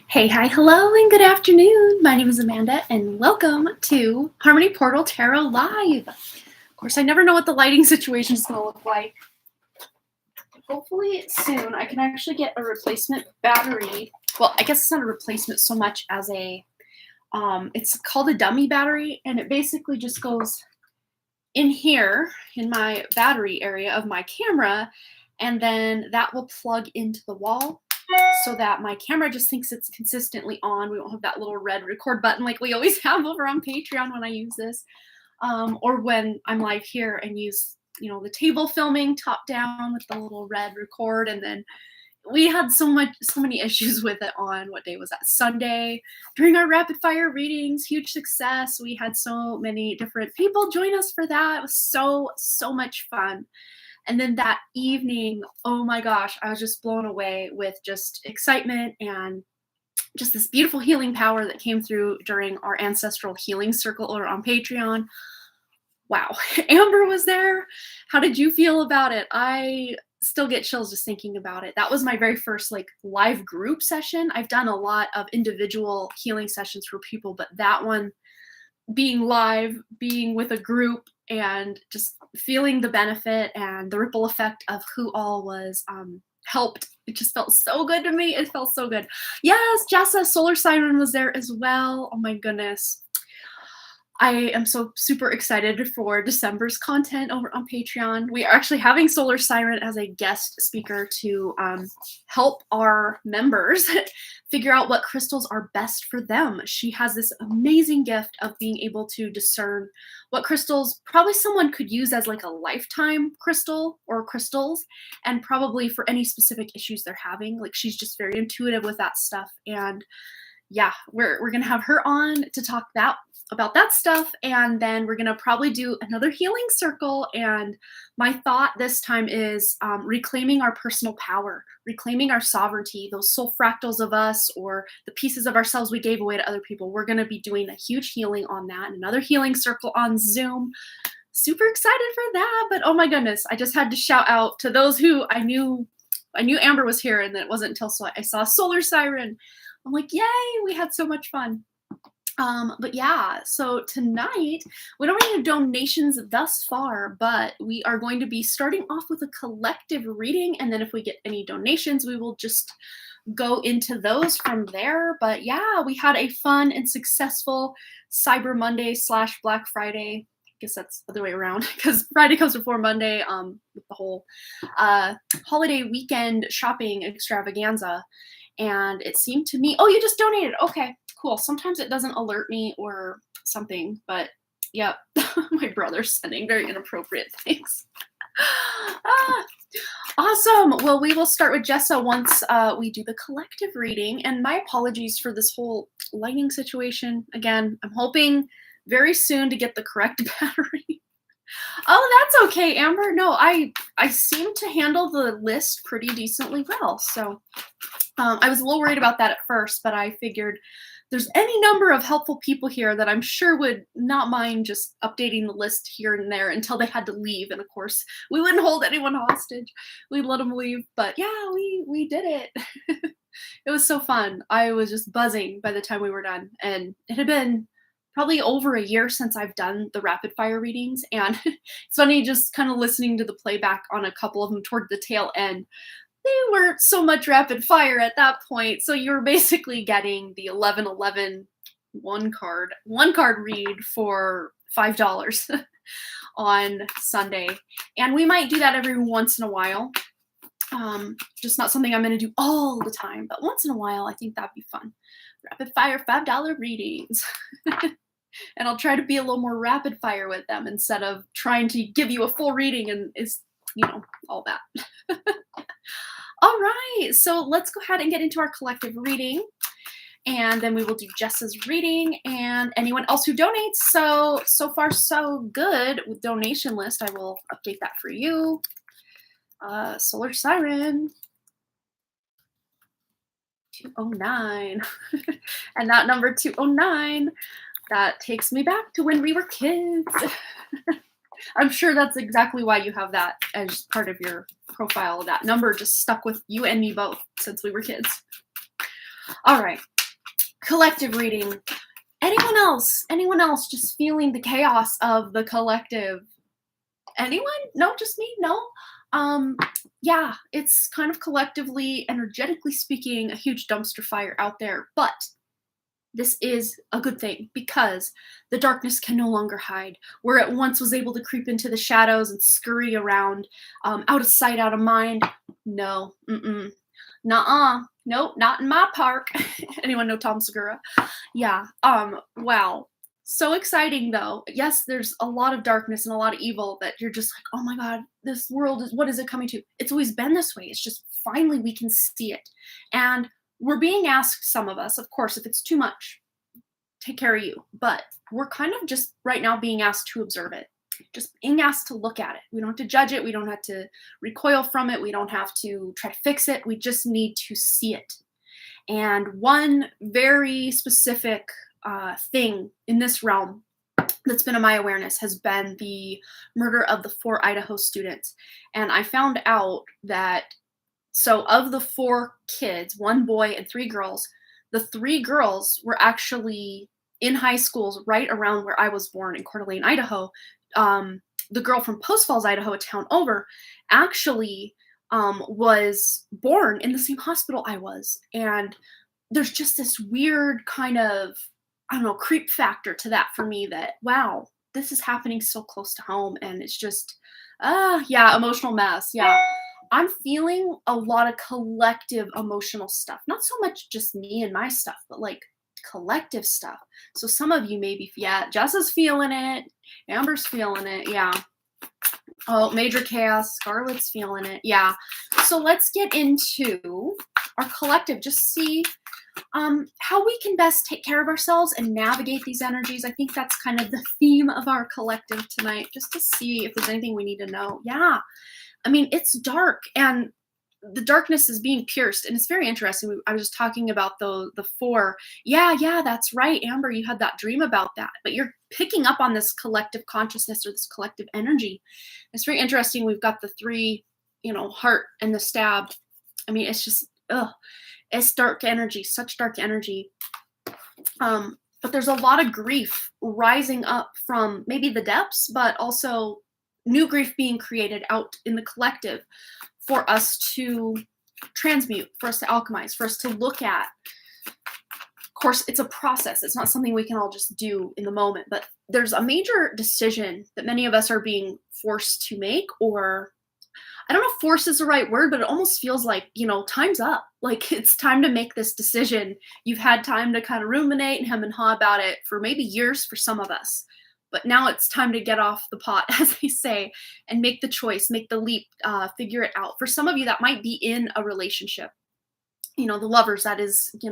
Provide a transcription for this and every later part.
Hey, hi, hello, and good afternoon. My name is Amanda, and welcome to Harmony Portal Tarot Live. Of course, I never know what the lighting situation is going to look like. Hopefully soon I can actually get a replacement battery. Well, I guess it's not a replacement so much as it's called a dummy battery, and it basically just goes in here in my battery area of my camera, and then that will plug into the wall so that my camera just thinks it's consistently on. We won't have that little red record button like we always have over on Patreon when I use this, or when I'm live here and use, the table filming top down with the little red record. And then we had so many issues with it on, what day was that? Sunday during our rapid fire readings. Huge success. We had so many different people join us for that. It was so much fun. And then that evening, oh my gosh, I was just blown away with just excitement and just this beautiful healing power that came through during our ancestral healing circle or on Patreon. Wow. Amber was there. How did you feel about it? I still get chills just thinking about it. That was my very first live group session. I've done a lot of individual healing sessions for people, but that one, being live, being with a group, and just feeling the benefit and the ripple effect of who all was helped. It just felt so good to me. It felt so good. Yes, Jessa, Solar Siren was there as well. Oh my goodness. I am so super excited for December's content over on Patreon. We are actually having Solar Siren as a guest speaker to help our members figure out what crystals are best for them. She has this amazing gift of being able to discern what crystals probably someone could use as a lifetime crystal or crystals, and probably for any specific issues they're having. She's just very intuitive with that stuff. And yeah, we're gonna have her on to talk about that stuff, and then we're gonna probably do another healing circle. And my thought this time is reclaiming our personal power, reclaiming our sovereignty, those soul fractals of us or the pieces of ourselves we gave away to other people. We're gonna be doing a huge healing on that, another healing circle on Zoom. Super excited for that. But oh my goodness, I just had to shout out to those who I knew Amber was here, and then it wasn't until I saw Solar Siren. I'm like, yay, we had so much fun. But yeah, so tonight, we don't have any donations thus far, but we are going to be starting off with a collective reading, and then if we get any donations, we will just go into those from there. But yeah, we had a fun and successful Cyber Monday / Black Friday. I guess that's the other way around, because Friday comes before Monday, with the whole holiday weekend shopping extravaganza. And it seemed to me, oh, you just donated. Okay, cool. Sometimes it doesn't alert me or something, but yeah, my brother's sending very inappropriate things. Awesome. Well, we will start with Jessa once we do the collective reading. And my apologies for this whole lighting situation. Again, I'm hoping very soon to get the correct battery. Oh, that's okay, Amber. No, I seem to handle the list pretty decently well. So I was a little worried about that at first, but I figured there's any number of helpful people here that I'm sure would not mind just updating the list here and there until they had to leave. And of course, we wouldn't hold anyone hostage. We'd let them leave. But yeah, we did it. It was so fun. I was just buzzing by the time we were done. And it had been probably over a year since I've done the rapid fire readings. And it's funny just kind of listening to the playback on a couple of them toward the tail end. They weren't so much rapid fire at that point. So you were basically getting the 11/11 one card read for $5 on Sunday. And we might do that every once in a while. Just not something I'm going to do all the time, but once in a while, I think that'd be fun. Rapid fire $5 readings. And I'll try to be a little more rapid fire with them instead of trying to give you a full reading and all that. All right, so let's go ahead and get into our collective reading, and then we will do Jessa's reading and anyone else who donates. So far so good with donation list. I will update that for you. Solar Siren 209. And that number 209, that takes me back to when we were kids. I'm sure that's exactly why you have that as part of your profile. That number just stuck with you and me both since we were kids. All right, collective reading. Anyone else? Anyone else just feeling the chaos of the collective? Anyone? No, just me? No? Yeah, it's kind of collectively, energetically speaking, a huge dumpster fire out there, but this is a good thing because the darkness can no longer hide. Where it once was able to creep into the shadows and scurry around, out of sight, out of mind. No, nuh-uh, nope, not in my park. Anyone know Tom Segura? Yeah. Wow. So exciting though. Yes, there's a lot of darkness and a lot of evil that you're just like, oh my God, this world is, what is it coming to? It's always been this way. It's just finally we can see it. And we're being asked, some of us, of course, if it's too much, take care of you. But we're kind of just right now being asked to observe it, just being asked to look at it. We don't have to judge it. We don't have to recoil from it. We don't have to try to fix it. We just need to see it. And one very specific thing in this realm that's been in my awareness has been the murder of the 4 Idaho students. And I found out that, so of the 4 kids, 1 boy and 3 girls, the 3 girls were actually in high schools right around where I was born in Coeur d'Alene, Idaho. The girl from Post Falls, Idaho, a town over, actually was born in the same hospital I was. And there's just this weird kind of, I don't know, creep factor to that for me that, wow, this is happening so close to home. And it's just, yeah, emotional mess. Yeah. I'm feeling a lot of collective emotional stuff. Not so much just me and my stuff, but like collective stuff. So some of you maybe, yeah, Jess is feeling it. Amber's feeling it. Yeah. Oh, major chaos. Scarlett's feeling it. Yeah. So let's get into our collective. Just see how we can best take care of ourselves and navigate these energies. I think that's kind of the theme of our collective tonight, just to see if there's anything we need to know. Yeah. I mean, it's dark and the darkness is being pierced, and it's very interesting. I was just talking about the 4. Yeah, that's right, Amber. You had that dream about that, but you're picking up on this collective consciousness or this collective energy. It's very interesting. We've got the 3, heart and the stab. I mean, it's just, it's dark energy, such dark energy. But there's a lot of grief rising up from maybe the depths, but also new grief being created out in the collective for us to transmute, for us to alchemize, for us to look at. Of course, it's a process. It's not something we can all just do in the moment, but there's a major decision that many of us are being forced to make, or I don't know if force is the right word, but it almost feels like, time's up. Like it's time to make this decision. You've had time to kind of ruminate and hem and haw about it for maybe years for some of us. But now it's time to get off the pot, as they say, and make the choice, make the leap, figure it out. For some of you, that might be in a relationship. The lovers, that is, it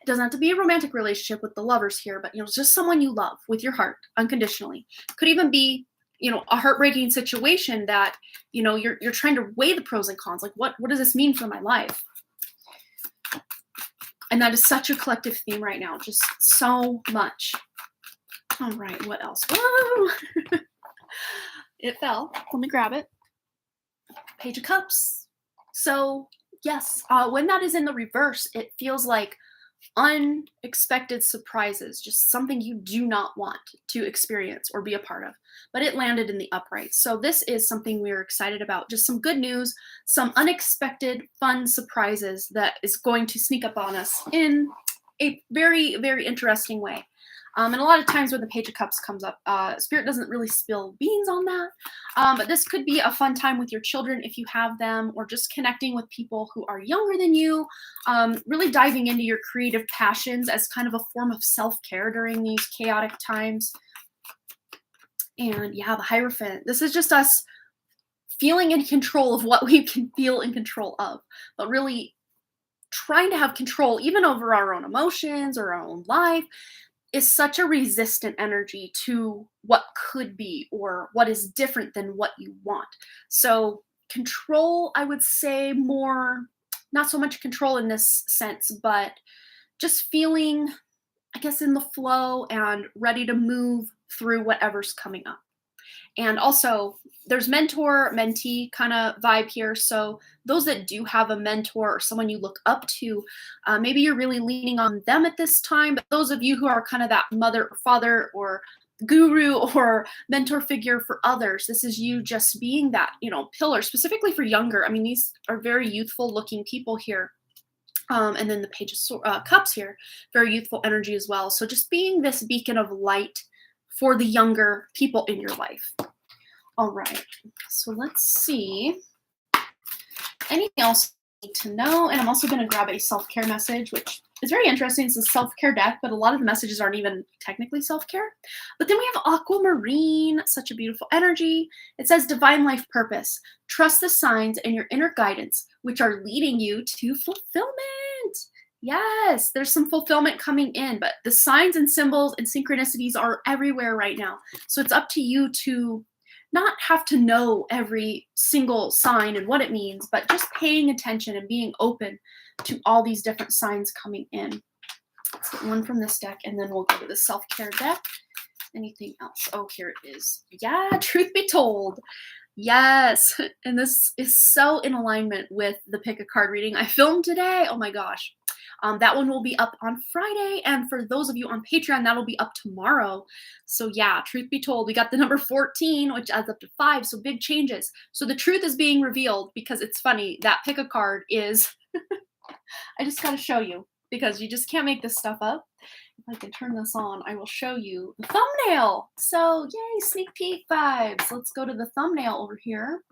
doesn't have to be a romantic relationship with the lovers here, but, just someone you love with your heart, unconditionally. Could even be, a heartbreaking situation that, you're trying to weigh the pros and cons. Like, what does this mean for my life? And that is such a collective theme right now, just so much. All right, what else? Whoa! It fell. Let me grab it. Page of Cups. So, yes, when that is in the reverse, it feels like unexpected surprises, just something you do not want to experience or be a part of. But it landed in the upright. So this is something we're excited about. Just some good news, some unexpected fun surprises that is going to sneak up on us in a very, very interesting way. And a lot of times when the Page of Cups comes up, Spirit doesn't really spill beans on that. But this could be a fun time with your children if you have them, or just connecting with people who are younger than you, really diving into your creative passions as kind of a form of self-care during these chaotic times. And yeah, the Hierophant. This is just us feeling in control of what we can feel in control of, but really trying to have control even over our own emotions or our own life is such a resistant energy to what could be or what is different than what you want. So control, I would say more, not so much control in this sense, but just feeling, I guess, in the flow and ready to move through whatever's coming up. And also, there's mentor, mentee kind of vibe here. So those that do have a mentor or someone you look up to, maybe you're really leaning on them at this time. But those of you who are kind of that mother or father or guru or mentor figure for others, this is you just being that, pillar, specifically for younger. I mean, these are very youthful looking people here. And then the Page of Cups here, very youthful energy as well. So just being this beacon of light for the younger people in your life. All right, so let's see. Anything else you need to know? And I'm also going to grab a self-care message, which is very interesting. It's a self-care deck, but a lot of the messages aren't even technically self-care. But then we have Aquamarine, such a beautiful energy. It says divine life purpose. Trust the signs and your inner guidance, which are leading you to fulfillment. Yes, there's some fulfillment coming in, but the signs and symbols and synchronicities are everywhere right now. So it's up to you to not have to know every single sign and what it means, but just paying attention and being open to all these different signs coming in. Let's get one from this deck, and then we'll go to the self-care deck. Anything else? Oh, here it is. Yeah, truth be told. Yes, and this is so in alignment with the pick a card reading I filmed today. Oh my gosh. That one will be up on Friday, and for those of you on Patreon, that'll be up tomorrow. So yeah, truth be told, we got the number 14, which adds up to 5, so big changes. So the truth is being revealed, because it's funny, that pick a card is, I just gotta show you, because you just can't make this stuff up. If I can turn this on, I will show you the thumbnail. So yay, sneak peek vibes. Let's go to the thumbnail over here.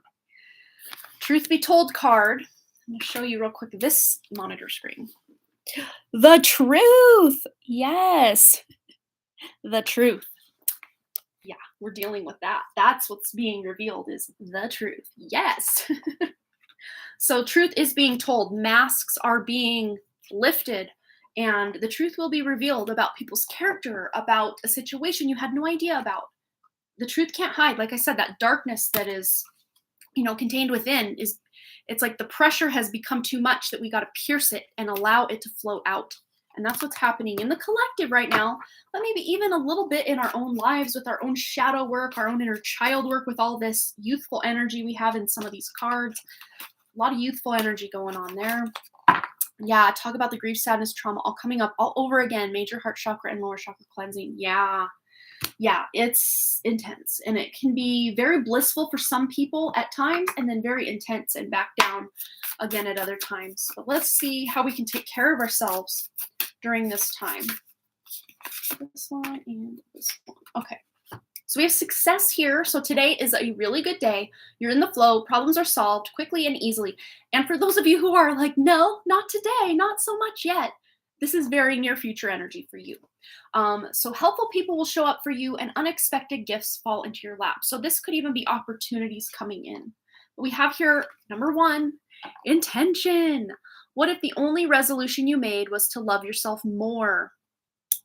Truth be told card. I'm gonna show you real quick this monitor screen. The truth. Yes. The truth. Yeah, we're dealing with that. That's what's being revealed, is the truth. Yes. So truth is being told. Masks are being lifted, and the truth will be revealed about people's character, about a situation you had no idea about. The truth can't hide. Like I said, that darkness that is, contained within is, it's like the pressure has become too much that we got to pierce it and allow it to flow out. And that's what's happening in the collective right now, but maybe even a little bit in our own lives with our own shadow work, our own inner child work, with all this youthful energy we have in some of these cards. A lot of youthful energy going on there. Yeah, talk about the grief, sadness, trauma, all coming up all over again. Major heart chakra and lower chakra cleansing. Yeah, it's intense, and it can be very blissful for some people at times, and then very intense and back down again at other times. But let's see how we can take care of ourselves during this time. This one and this one. Okay. So we have success here. So today is a really good day. You're in the flow. Problems are solved quickly and easily. And for those of you who are like, no, not today, not so much yet, this is very near future energy for you. So helpful people will show up for you, and unexpected gifts fall into your lap. So this could even be opportunities coming in. We have here, number 1, intention. What if the only resolution you made was to love yourself more?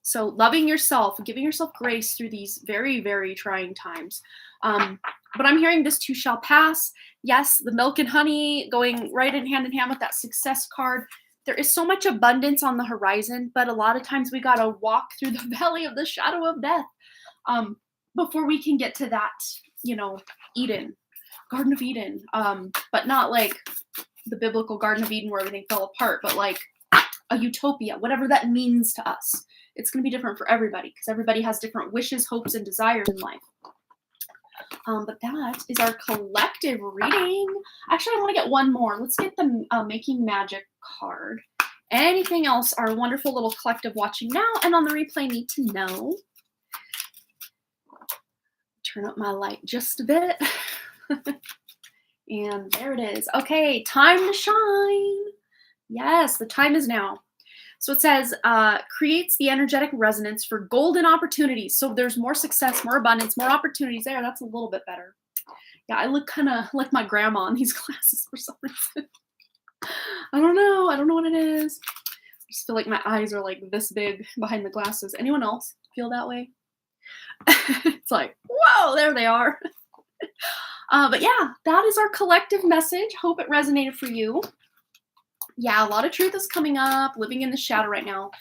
So loving yourself, giving yourself grace through these very, very trying times. But I'm hearing this too shall pass. Yes, the milk and honey going right in hand with that success card. There is so much abundance on the horizon, but a lot of times we got to walk through the valley of the shadow of death before we can get to that, Eden, Garden of Eden. But not like the biblical Garden of Eden where everything fell apart, but like a utopia, whatever that means to us. It's going to be different for everybody, because everybody has different wishes, hopes, and desires in life. But that is our collective reading. Actually, I want to get one more. Let's get the Making Magic card. Anything else our wonderful little collective watching now and on the replay need to know? Turn up my light just a bit. And there it is. Okay, time to shine. Yes, the time is now. So it says, creates the energetic resonance for golden opportunities. So there's more success, more abundance, more opportunities there. That's a little bit better. Yeah, I look kind of like my grandma in these glasses for some reason. I don't know what it is. I just feel like my eyes are like this big behind the glasses. Anyone else feel that way? It's like, whoa, there they are. But yeah, that is our collective message. Hope it resonated for you. Yeah, a lot of truth is coming up, living in the shadow right now.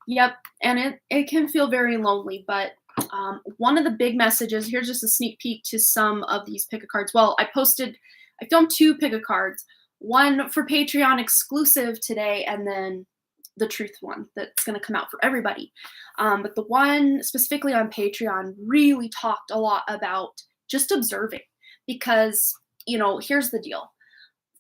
Yep, and it can feel very lonely, but One of the big messages, here's just a sneak peek to some of these pick-a-cards. Well, I filmed 2 pick-a-cards, one for Patreon exclusive today, and then the truth one that's going to come out for everybody. But the one specifically on Patreon really talked a lot about just observing, because, here's the deal.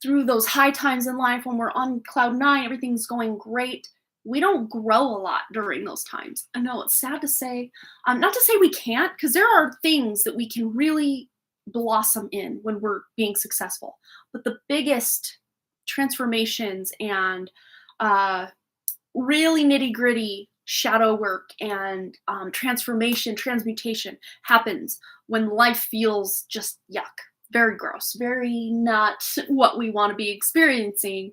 Through those high times in life when we're on cloud 9, everything's going great, we don't grow a lot during those times. I know it's sad to say, not to say we can't, because there are things that we can really blossom in when we're being successful. But the biggest transformations and really nitty-gritty shadow work and transmutation happens when life feels just yuck, very gross, very not what we want to be experiencing.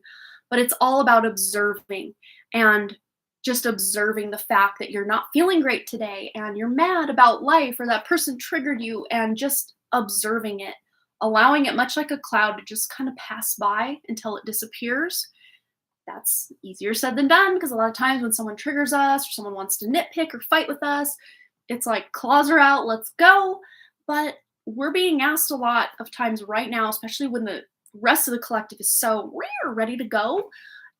But it's all about observing, and just observing the fact that you're not feeling great today and you're mad about life, or that person triggered you, and just observing it, allowing it, much like a cloud, to just kind of pass by until it disappears. That's easier said than done, because a lot of times when someone triggers us or someone wants to nitpick or fight with us, it's like, claws are out, let's go. But we're being asked a lot of times right now, especially when the rest of the collective is so ready to go,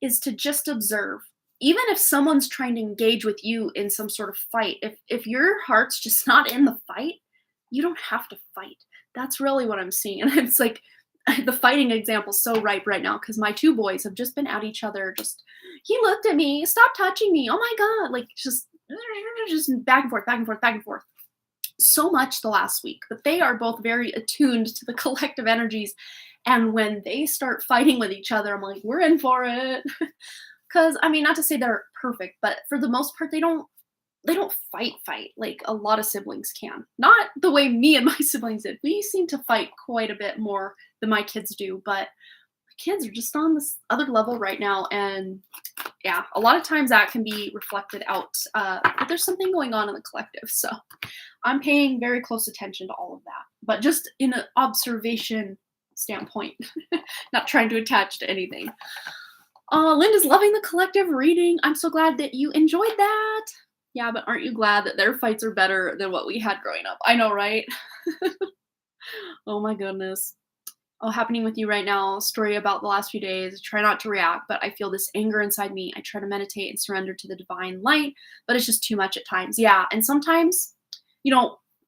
is to just observe. Even if someone's trying to engage with you in some sort of fight, if your heart's just not in the fight, you don't have to fight. That's really what I'm seeing. And it's like, the fighting example is so ripe right now, because my 2 boys have just been at each other. Just, he looked at me, stop touching me, oh my God, like just back and forth, back and forth, back and forth. So much the last week, but they are both very attuned to the collective energies. And when they start fighting with each other, I'm like, we're in for it. Because, not to say they're perfect, but for the most part, they don't fight like a lot of siblings can. Not the way me and my siblings did. We seem to fight quite a bit more than my kids do, but my kids are just on this other level right now. And yeah, a lot of times that can be reflected out, but there's something going on in the collective. So I'm paying very close attention to all of that, but just in an observation standpoint, not trying to attach to anything. Linda's loving the collective reading. I'm so glad that you enjoyed that. Yeah, but aren't you glad that their fights are better than what we had growing up? I know, right? Oh my goodness. Oh, happening with you right now, story about the last few days. I try not to react, but I feel this anger inside me. I try to meditate and surrender to the divine light, but it's just too much at times. Yeah, and sometimes,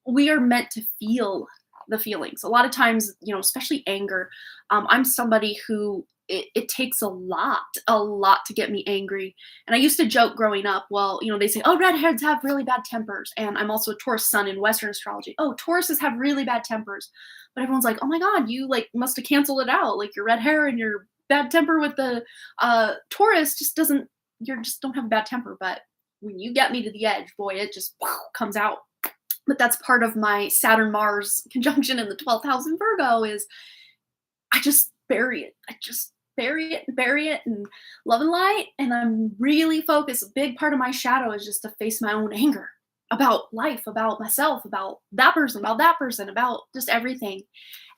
we are meant to feel the feelings. A lot of times, especially anger. I'm somebody who, it takes a lot to get me angry. And I used to joke growing up, well, they say, oh, redheads have really bad tempers. And I'm also a Taurus sun in Western astrology. Oh, Tauruses have really bad tempers. But everyone's like, oh my God, you must have canceled it out. Like your red hair and your bad temper with the Taurus you just don't have a bad temper. But when you get me to the edge, boy, it just comes out. But that's part of my Saturn-Mars conjunction in the 12th house in Virgo, is I just bury it. I just bury it and love and light. And I'm really focused. A big part of my shadow is just to face my own anger about life, about myself, about that person, about just everything.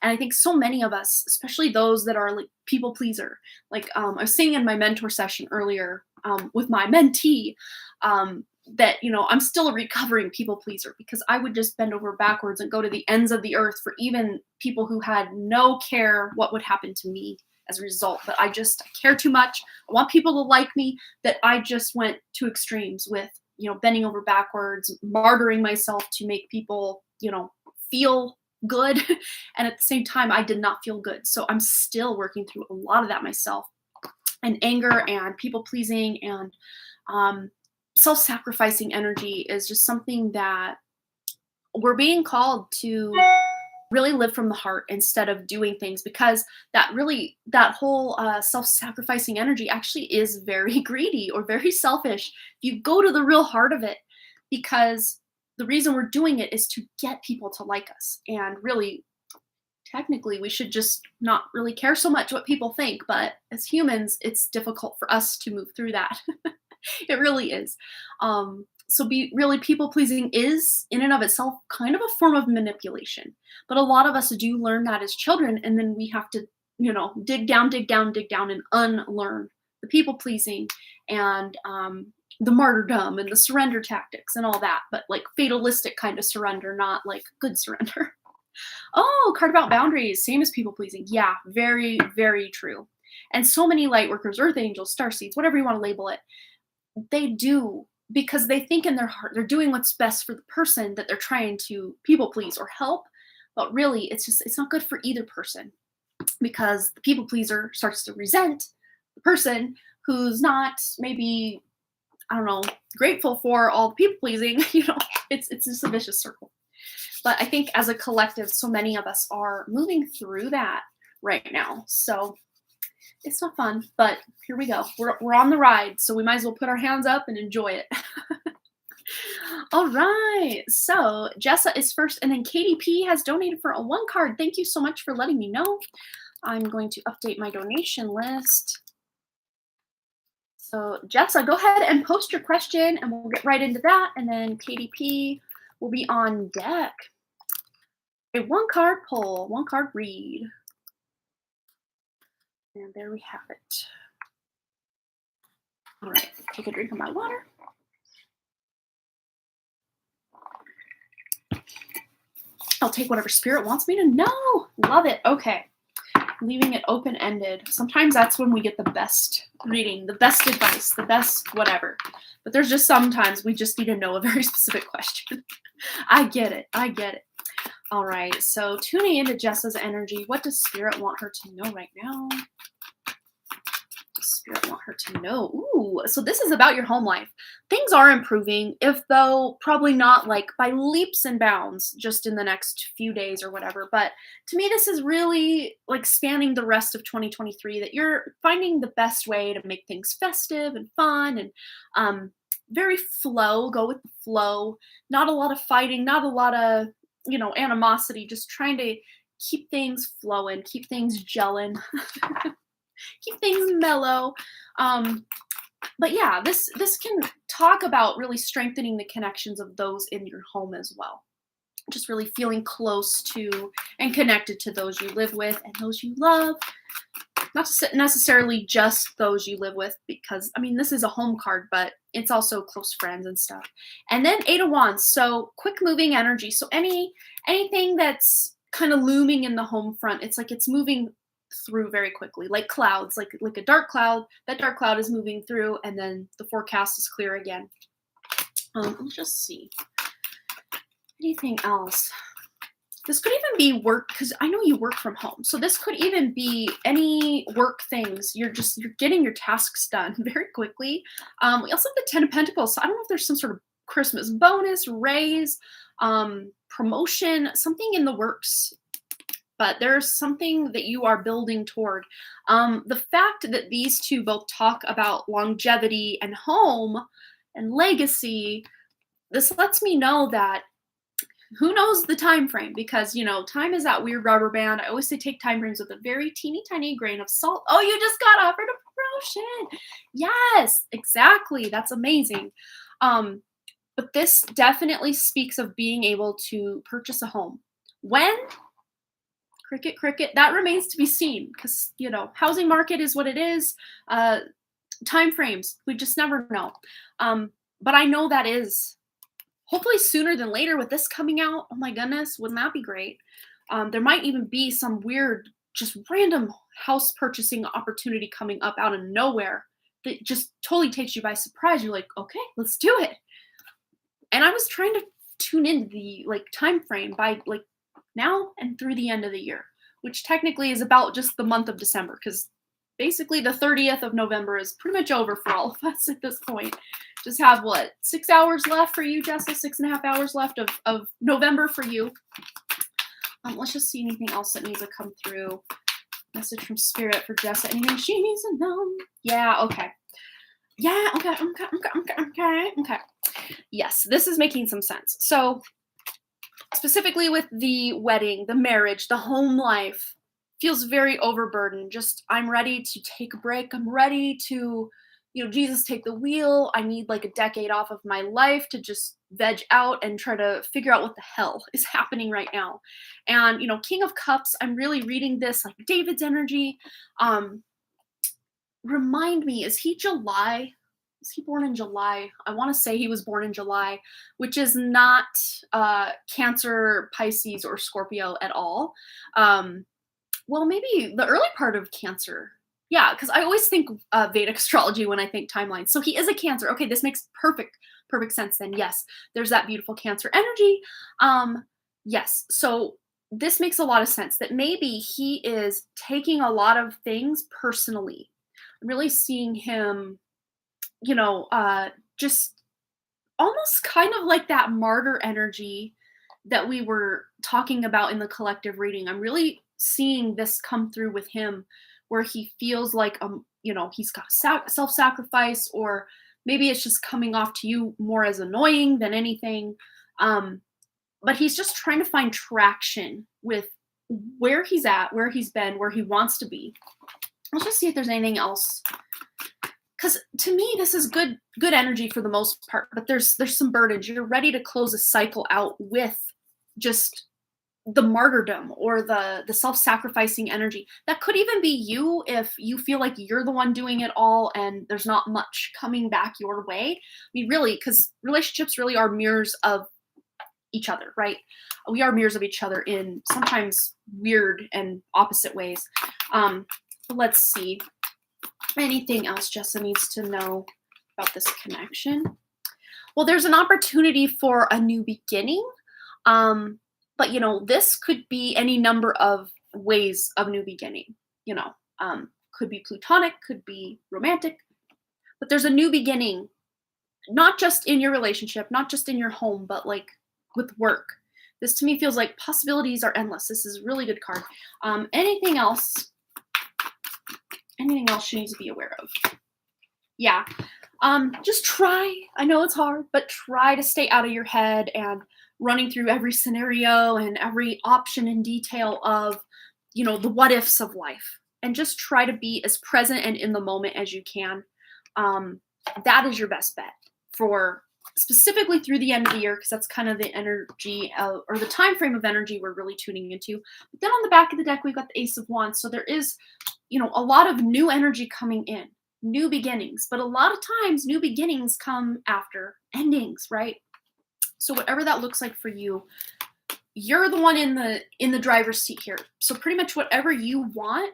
And I think so many of us, especially those that are like people pleaser, like I was saying in my mentor session earlier with my mentee, that, I'm still a recovering people pleaser, because I would just bend over backwards and go to the ends of the earth for even people who had no care what would happen to me as a result. But I care too much. I want people to like me, that I just went to extremes with, bending over backwards, martyring myself to make people, feel good. And at the same time, I did not feel good. So I'm still working through a lot of that myself. And anger and people pleasing and self-sacrificing energy is just something that we're being called to really live from the heart instead of doing things, because that whole self-sacrificing energy actually is very greedy or very selfish. If you go to the real heart of it, because the reason we're doing it is to get people to like us. And really, technically, we should just not really care so much what people think. But as humans, it's difficult for us to move through that. It really is. So people pleasing is in and of itself kind of a form of manipulation. But a lot of us do learn that as children, and then we have to, dig down and unlearn the people pleasing and the martyrdom and the surrender tactics and all that, but like fatalistic kind of surrender, not like good surrender. Oh, card about boundaries, same as people pleasing. Yeah, very, very true. And so many light workers, earth angels, star seeds, whatever you want to label it, they do because they think in their heart they're doing what's best for the person that they're trying to people please or help. But really, it's not good for either person because the people pleaser starts to resent the person who's not maybe, I don't know, grateful for all the people pleasing. It's just a vicious circle. But I think as a collective, so many of us are moving through that right now. So it's not fun, but here we go. We're on the ride, so we might as well put our hands up and enjoy it. All right. So Jessa is first, and then Katie P has donated for a 1 card. Thank you so much for letting me know. I'm going to update my donation list. So Jessa, go ahead and post your question, and we'll get right into that. And then Katie P will be on deck. A 1 card pull, 1 card read. And there we have it. All right, take a drink of my water. I'll take whatever spirit wants me to know. Love it. Okay. Leaving it open-ended. Sometimes that's when we get the best reading, the best advice, the best whatever. But there's just sometimes we just need to know a very specific question. I get it. I get it. All right. So tuning into Jessa's energy. What does spirit want her to know right now? Spirit want her to know. Ooh, so this is about your home life. Things are improving, if though probably not like by leaps and bounds just in the next few days or whatever. But to me, this is really like spanning the rest of 2023 that you're finding the best way to make things festive and fun and very flow, go with the flow. Not a lot of fighting, not a lot of, animosity, just trying to keep things flowing, keep things gelling. Keep things mellow. But yeah, this can talk about really strengthening the connections of those in your home as well. Just really feeling close to and connected to those you live with and those you love. Not necessarily just those you live with, because this is a home card, but it's also close friends and stuff. And then 8 of Wands, so quick moving energy. So anything that's kind of looming in the home front, it's like it's moving through very quickly, like clouds, like a dark cloud. That dark cloud is moving through, and then the forecast is clear again. Let's just see. Anything else? This could even be work, because I know you work from home. So this could even be any work things. You're getting your tasks done very quickly. We also have the 10 of Pentacles. So I don't know if there's some sort of Christmas bonus, raise, promotion, something in the works. But there's something that you are building toward. The fact that these two both talk about longevity and home and legacy, this lets me know that who knows the time frame, because time is that weird rubber band. I always say take time frames with a very teeny tiny grain of salt. Oh, you just got offered a promotion. Yes, exactly. That's amazing. But this definitely speaks of being able to purchase a home. When? Cricket, that remains to be seen, because housing market is what it is. Time frames, we just never know. But I know that is hopefully sooner than later with this coming out. Oh my goodness, wouldn't that be great? There might even be some weird, just random house purchasing opportunity coming up out of nowhere that just totally takes you by surprise. You're like, okay, let's do it. And I was trying to tune in the time frame by now and through the end of the year, which technically is about just the month of December, because basically the 30th of November is pretty much over for all of us at this point. Just have 6 hours left for you, Jessa, 6.5 hours left of November for you. Let's just see anything else that needs to come through. Message from Spirit for Jessa. Anything she needs to know? Yeah, okay. Yeah, okay. Yes, this is making some sense. So specifically with the wedding, the marriage, the home life, feels very overburdened. Just, I'm ready to take a break. I'm ready to, Jesus, take the wheel. I need a decade off of my life to just veg out and try to figure out what the hell is happening right now. And, King of Cups, I'm really reading this like David's energy. Remind me, is he July? was he born in July? I want to say he was born in July, which is not Cancer, Pisces, or Scorpio at all. Well, maybe the early part of Cancer. Yeah, because I always think Vedic astrology when I think timelines. So he is a Cancer. Okay, this makes perfect sense then. Yes, there's that beautiful Cancer energy. Yes, so this makes a lot of sense that maybe he is taking a lot of things personally. I'm really seeing him, just almost kind of like that martyr energy that we were talking about in the collective reading. I'm really seeing this come through with him where he feels like he's got self-sacrifice, or maybe it's just coming off to you more as annoying than anything. But he's just trying to find traction with where he's at, where he's been, where he wants to be. Let's just see if there's anything else, because to me this is good energy for the most part, but there's some burdens. You're ready to close a cycle out with just the martyrdom or the self-sacrificing energy. That could even be you if you feel like you're the one doing it all and there's not much coming back your way. I mean, really, because relationships really are mirrors of each other, right? We are mirrors of each other in sometimes weird and opposite ways. Let's see. Anything else Jessa needs to know about this connection? Well, there's an opportunity for a new beginning. But this could be any number of ways of new beginning. Could be platonic, could be romantic, but there's a new beginning, not just in your relationship, not just in your home, but like with work. This to me feels like possibilities are endless. This is a really good card. Anything else she needs to be aware of? Yeah. Just try. I know it's hard, but try to stay out of your head and running through every scenario and every option in detail of, the what ifs of life, and just try to be as present and in the moment as you can. That is your best bet for specifically through the end of the year, because that's kind of the energy or the time frame of energy we're really tuning into. But then on the back of the deck, we've got the Ace of Wands. So there is, a lot of new energy coming in, new beginnings. But a lot of times, new beginnings come after endings, right? So whatever that looks like for you, you're the one in the driver's seat here. So pretty much whatever you want,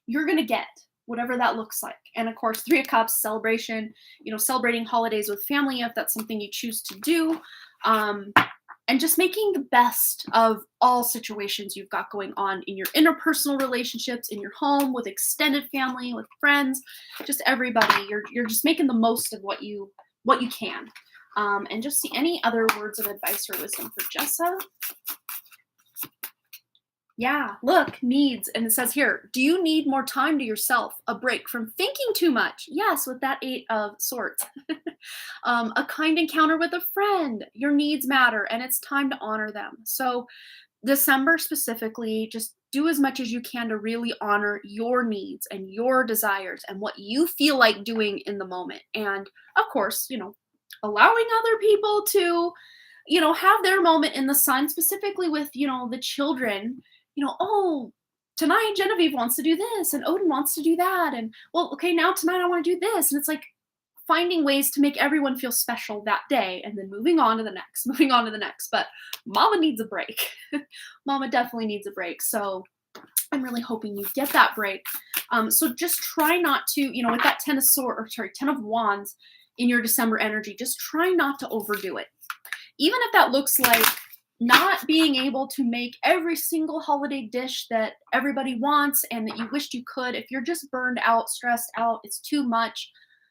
you're gonna get, whatever that looks like. And of course, 3 of Cups, celebration, celebrating holidays with family if that's something you choose to do. And just making the best of all situations you've got going on in your interpersonal relationships, in your home, with extended family, with friends, just everybody. You're just making the most of what you can. And just see any other words of advice or wisdom for Jessa. Yeah, look, needs. And it says here, do you need more time to yourself? A break from thinking too much? Yes, with that 8 of Swords. A kind encounter with a friend. Your needs matter, and it's time to honor them. So December specifically, just do as much as you can to really honor your needs and your desires and what you feel like doing in the moment. And of course, allowing other people to, have their moment in the sun, specifically with, the children, oh, tonight Genevieve wants to do this and Odin wants to do that. And well, okay, now tonight I want to do this. And it's like finding ways to make everyone feel special that day and then moving on to the next. But Mama needs a break. Mama definitely needs a break. So I'm really hoping you get that break. So just try not to, with that 10 of Wands in your December energy, just try not to overdo it. Even if that looks like not being able to make every single holiday dish that everybody wants and that you wished you could, if you're just burned out, stressed out, it's too much,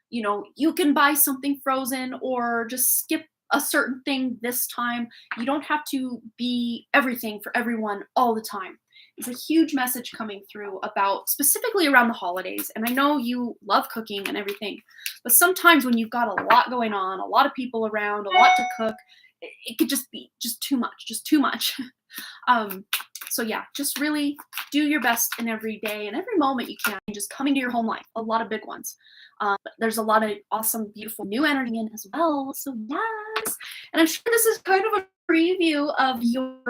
you can buy something frozen or just skip a certain thing this time. You don't have to be everything for everyone all the time. It's a huge message coming through about specifically around the holidays. And I know you love cooking and everything, but sometimes when you've got a lot going on, a lot of people around, a lot to cook, it could just be too much. So yeah, just really do your best in every day and every moment you can, just coming to your home life, a lot of big ones. But there's a lot of awesome, beautiful new energy in as well. So yes, and I'm sure this is kind of a preview of your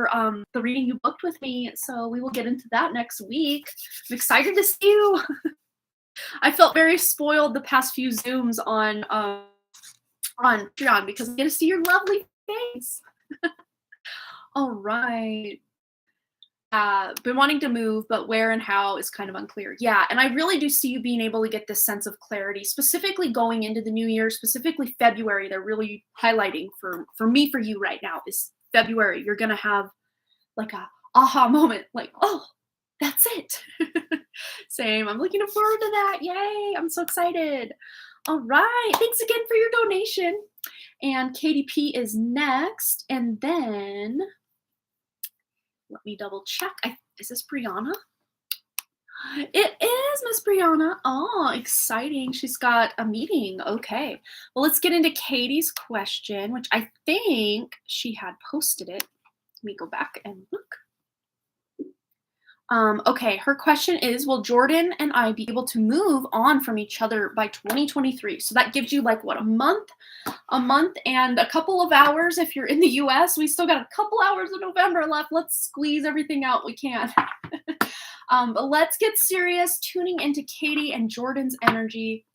the reading you booked with me. So we will get into that next week. I'm excited to see you. I felt very spoiled the past few Zooms on Patreon because I get to see your lovely face. All right. Been wanting to move, but where and how is kind of unclear. Yeah, and I really do see you being able to get this sense of clarity, specifically going into the new year, specifically February. They're really highlighting for me, for you right now is February. You're gonna have like a aha moment, like, oh, that's it. Same. I'm looking forward to that. Yay! I'm so excited. All right. Thanks again for your donation. And KDP is next, and then let me double check. Is this Brianna? It is Miss Brianna. Oh, exciting. She's got a meeting. Okay. Well, let's get into Katie's question, which I think she had posted it. Let me go back and look. Okay, her question is, will Jordan and I be able to move on from each other by 2023? So that gives you like what, a month and a couple of hours if you're in the US. We still got a couple hours of November left. Let's squeeze everything out we can. But let's get serious, tuning into Katie and Jordan's energy.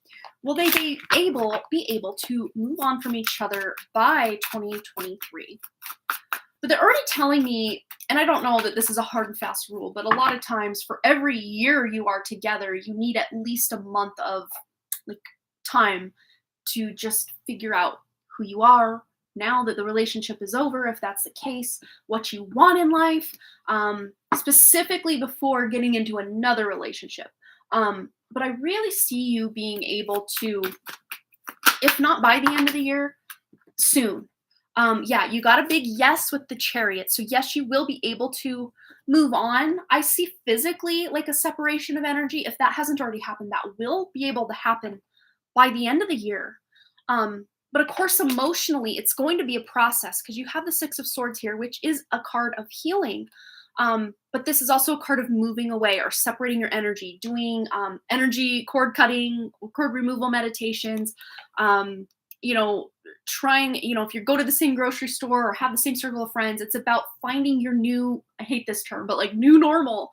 Will they be able to move on from each other by 2023? But they're already telling me, and I don't know that this is a hard and fast rule, but a lot of times for every year you are together, you need at least a month of like time to just figure out who you are now that the relationship is over, if that's the case, what you want in life, specifically before getting into another relationship. But I really see you being able to, if not by the end of the year, soon. Yeah, you got a big yes with the Chariot. So yes, you will be able to move on. I see physically like a separation of energy. If that hasn't already happened, that will be able to happen by the end of the year. But of course, emotionally, it's going to be a process because you have the Six of Swords here, which is a card of healing. But this is also a card of moving away or separating your energy, doing energy cord cutting, cord removal meditations, trying, if you go to the same grocery store or have the same circle of friends, it's about finding your new, I hate this term, but like new normal,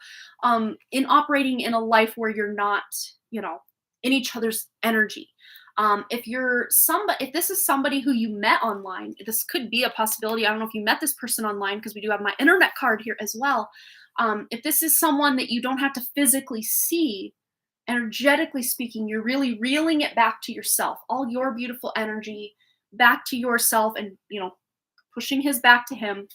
in operating in a life where you're not, in each other's energy. If this is somebody who you met online, this could be a possibility. I don't know if you met this person online because we do have my internet card here as well. If this is someone that you don't have to physically see, energetically speaking, you're really reeling it back to yourself, all your beautiful energy back to yourself and, pushing his back to him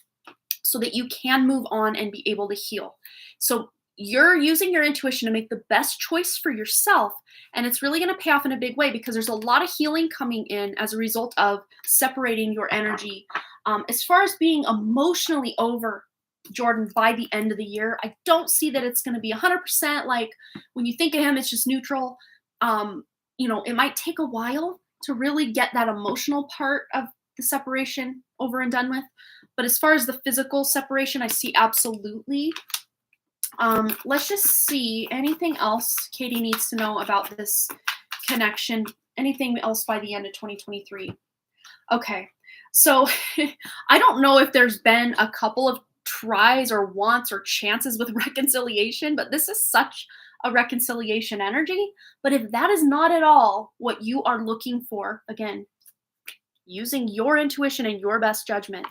so that you can move on and be able to heal. So you're using your intuition to make the best choice for yourself. And it's really going to pay off in a big way because there's a lot of healing coming in as a result of separating your energy. As far as being emotionally over Jordan by the end of the year, I don't see that it's going to be 100% like when you think of him, it's just neutral. It might take a while to really get that emotional part of the separation over and done with. But as far as the physical separation, I see absolutely. Let's just see anything else Katie needs to know about this connection. Anything else by the end of 2023? Okay. So I don't know if there's been a couple of tries or wants or chances with reconciliation, but this is such a reconciliation energy. But if that is not at all what you are looking for, again, using your intuition and your best judgment,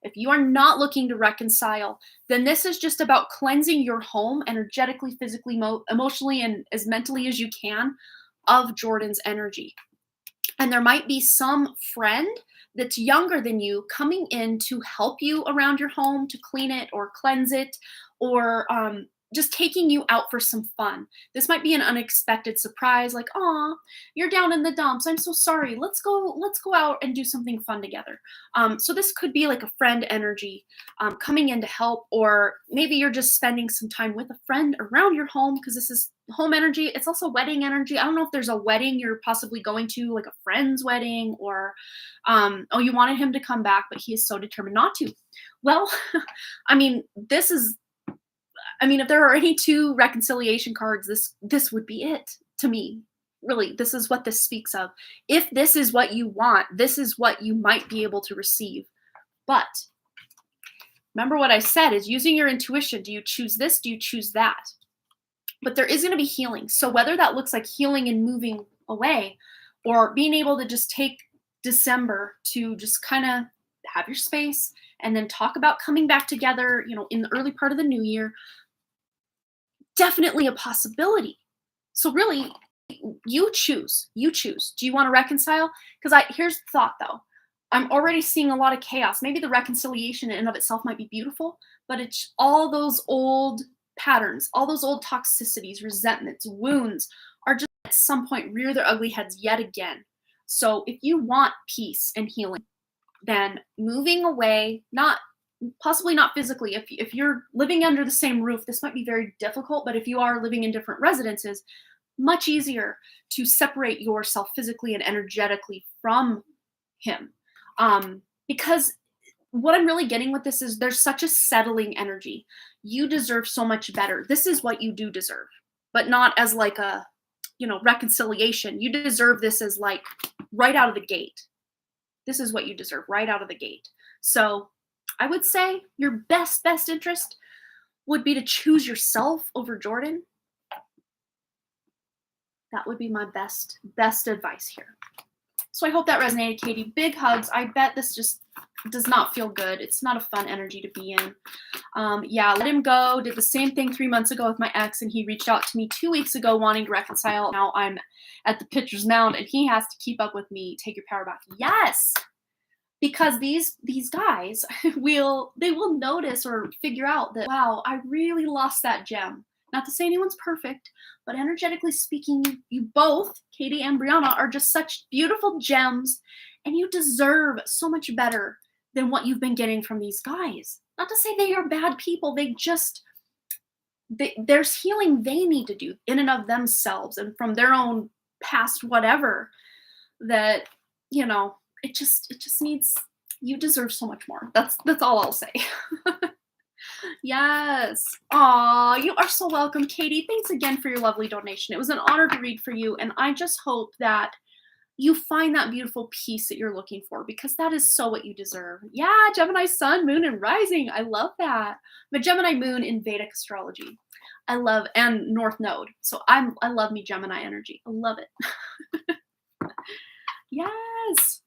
if you are not looking to reconcile, then this is just about cleansing your home energetically, physically, emotionally, and as mentally as you can of Jordan's energy. And there might be some friend that's younger than you coming in to help you around your home, to clean it or cleanse it, or just taking you out for some fun. This might be an unexpected surprise, like, "Aw, you're down in the dumps. I'm so sorry. Let's go out and do something fun together." So this could be like a friend energy coming in to help, or maybe you're just spending some time with a friend around your home because this is home energy. It's also wedding energy. I don't know if there's a wedding you're possibly going to, like a friend's wedding, or you wanted him to come back, but he is so determined not to. Well, if there are any two reconciliation cards, this would be it to me. Really, this is what this speaks of. If this is what you want, this is what you might be able to receive. But remember what I said is using your intuition. Do you choose this? Do you choose that? but there is going to be healing. So whether that looks like healing and moving away, or being able to just take December to just kind of have your space and then talk about coming back together, in the early part of the new year, definitely a possibility. So really, you choose. You choose. Do you want to reconcile? Because here's the thought though. I'm already seeing a lot of chaos. Maybe the reconciliation in and of itself might be beautiful, but it's all those old patterns, all those old toxicities, resentments, wounds are just at some point rear their ugly heads yet again. So if you want peace and healing, then moving away, possibly not physically. If you're living under the same roof, this might be very difficult, but if you are living in different residences, much easier to separate yourself physically and energetically from him. Because what I'm really getting with this is there's such a settling energy. You deserve so much better. This is what you do deserve, but not as like a, reconciliation. You deserve this as like right out of the gate. This is what you deserve right out of the gate. So I would say your best interest would be to choose yourself over Jordan. That would be my best advice here. So I hope that resonated, Katie. Big hugs. I bet this just does not feel good. It's not a fun energy to be in. Yeah, let him go. Did the same thing 3 months ago with my ex, and he reached out to me 2 weeks ago wanting to reconcile. Now I'm at the pitcher's mound, and he has to keep up with me. Take your power back. Yes, because these guys will notice or figure out that, wow, I really lost that gem. Not to say anyone's perfect, but energetically speaking, you both, Katie and Brianna, are just such beautiful gems, and you deserve so much better than what you've been getting from these guys. Not to say they are bad people. There's healing they need to do in and of themselves and from their own past whatever that, it just needs, you deserve so much more. That's all I'll say. Yes. Aw, you are so welcome, Katie. Thanks again for your lovely donation. It was an honor to read for you, and I just hope that you find that beautiful peace that you're looking for, because that is so what you deserve. Yeah, Gemini sun, moon, and rising. I love that. I'm a Gemini moon in Vedic astrology. I love, and North Node. So I love me Gemini energy. I love it. Yes.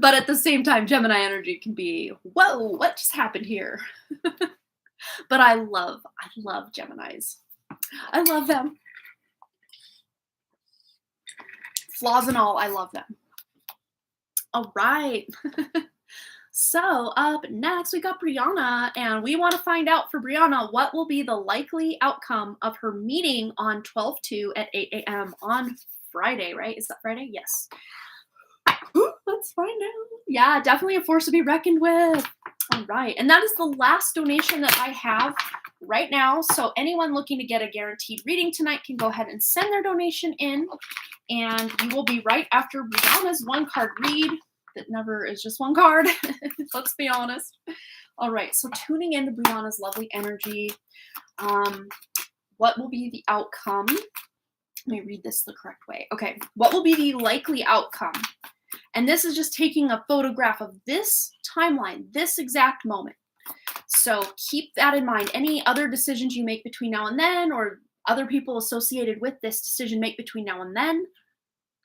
But at the same time, Gemini energy can be, whoa, what just happened here? But I love Geminis. I love them. Flaws and all, I love them. All right. So up next, we got Brianna, and we want to find out for Brianna what will be the likely outcome of her meeting on 12/2 at 8 a.m. on Friday, right? Is that Friday? Yes. Let's find out. Yeah, definitely a force to be reckoned with. All right. And that is the last donation that I have right now. So anyone looking to get a guaranteed reading tonight can go ahead and send their donation in. And you will be right after Brianna's one card read. That never is just one card. Let's be honest. All right. So tuning into Brianna's lovely energy. What will be the outcome? Let me read this the correct way. Okay. What will be the likely outcome? And this is just taking a photograph of this timeline, this exact moment. So keep that in mind. Any other decisions you make between now and then, or other people associated with this decision make between now and then,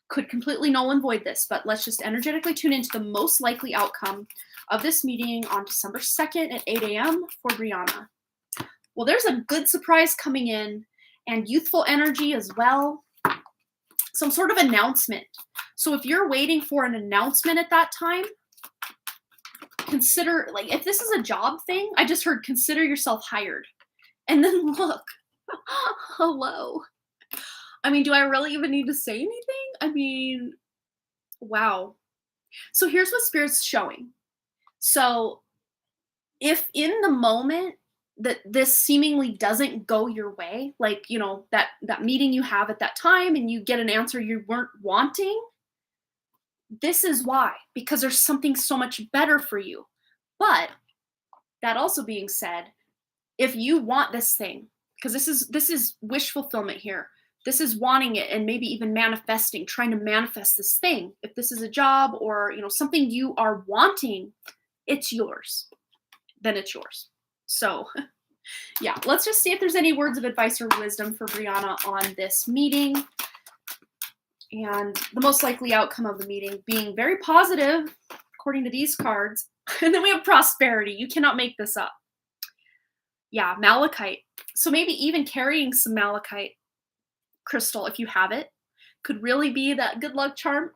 could completely null and void this. But let's just energetically tune into the most likely outcome of this meeting on December 2nd at 8 a.m. for Brianna. Well, there's a good surprise coming in, and youthful energy as well. Some sort of announcement. So if you're waiting for an announcement at that time, consider, like, if this is a job thing, I just heard consider yourself hired. And then look, hello. I mean, do I really even need to say anything? I mean, wow. So here's what Spirit's showing. So if in the moment that this seemingly doesn't go your way, like, that meeting you have at that time and you get an answer you weren't wanting, this is why, because there's something so much better for you. But that also being said, if you want this thing, because this is wish fulfillment here. This is wanting it and maybe even manifesting, trying to manifest this thing. If this is a job or, something you are wanting, it's yours. Then it's yours. So Yeah, let's just see if there's any words of advice or wisdom for Brianna on this meeting. And the most likely outcome of the meeting being very positive, according to these cards. And then we have prosperity. You cannot make this up. Yeah, malachite. So maybe even carrying some malachite crystal, if you have it, could really be that good luck charm.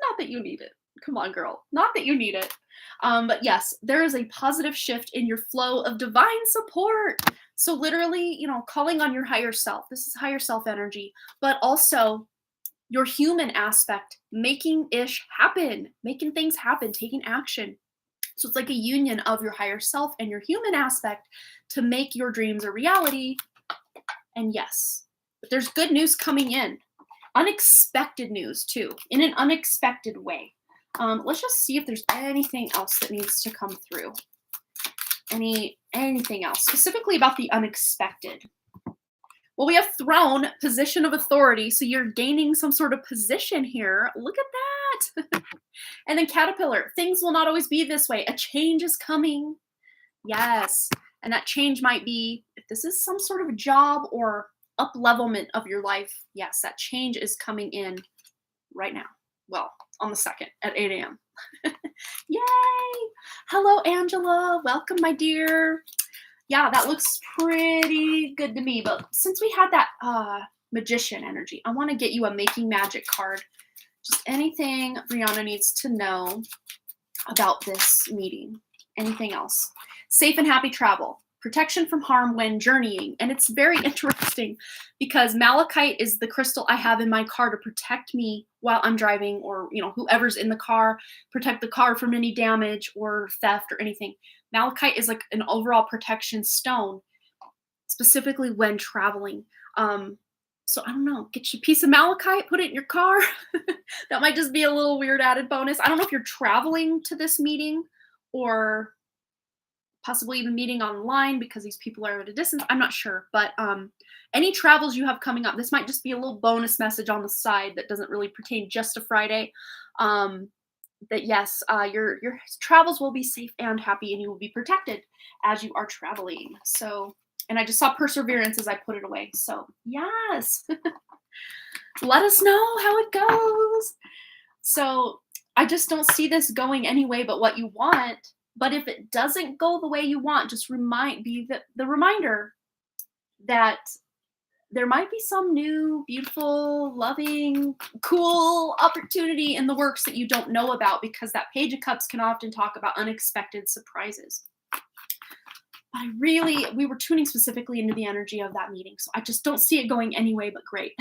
Not that you need it. Come on, girl. Not that you need it. But yes, there is a positive shift in your flow of divine support. So literally, calling on your higher self. This is higher self energy, but also your human aspect, making things happen, taking action. So it's like a union of your higher self and your human aspect to make your dreams a reality. And yes, but there's good news coming in. Unexpected news too, in an unexpected way. Let's just see if there's anything else that needs to come through. Anything else, specifically about the unexpected. Well, we have throne, position of authority. So you're gaining some sort of position here. Look at that. And then caterpillar, things will not always be this way. A change is coming. Yes. And that change might be, if this is some sort of a job or up-levelment of your life, yes, that change is coming in right now. Well, on the 2nd at 8 a.m. Yay. Hello, Angela. Welcome, my dear. Yeah, that looks pretty good to me. But since we had that magician energy, I want to get you a making magic card. Just anything Brianna needs to know about this meeting. Anything else? Safe and happy travel. Protection from harm when journeying. And it's very interesting because malachite is the crystal I have in my car to protect me while I'm driving, or whoever's in the car, protect the car from any damage or theft or anything. Malachite is like an overall protection stone, specifically when traveling. So I don't know, get you a piece of malachite, put it in your car. That might just be a little weird added bonus. I don't know if you're traveling to this meeting or possibly even meeting online because these people are at a distance. I'm not sure, but any travels you have coming up, this might just be a little bonus message on the side that doesn't really pertain just to Friday. That yes, your travels will be safe and happy, and you will be protected as you are traveling. So, and I just saw perseverance as I put it away. So yes, let us know how it goes. So I just don't see this going any way but what you want. But if it doesn't go the way you want, just be the reminder that there might be some new, beautiful, loving, cool opportunity in the works that you don't know about, because that Page of Cups can often talk about unexpected surprises. But we were tuning specifically into the energy of that meeting, so I just don't see it going any way but great.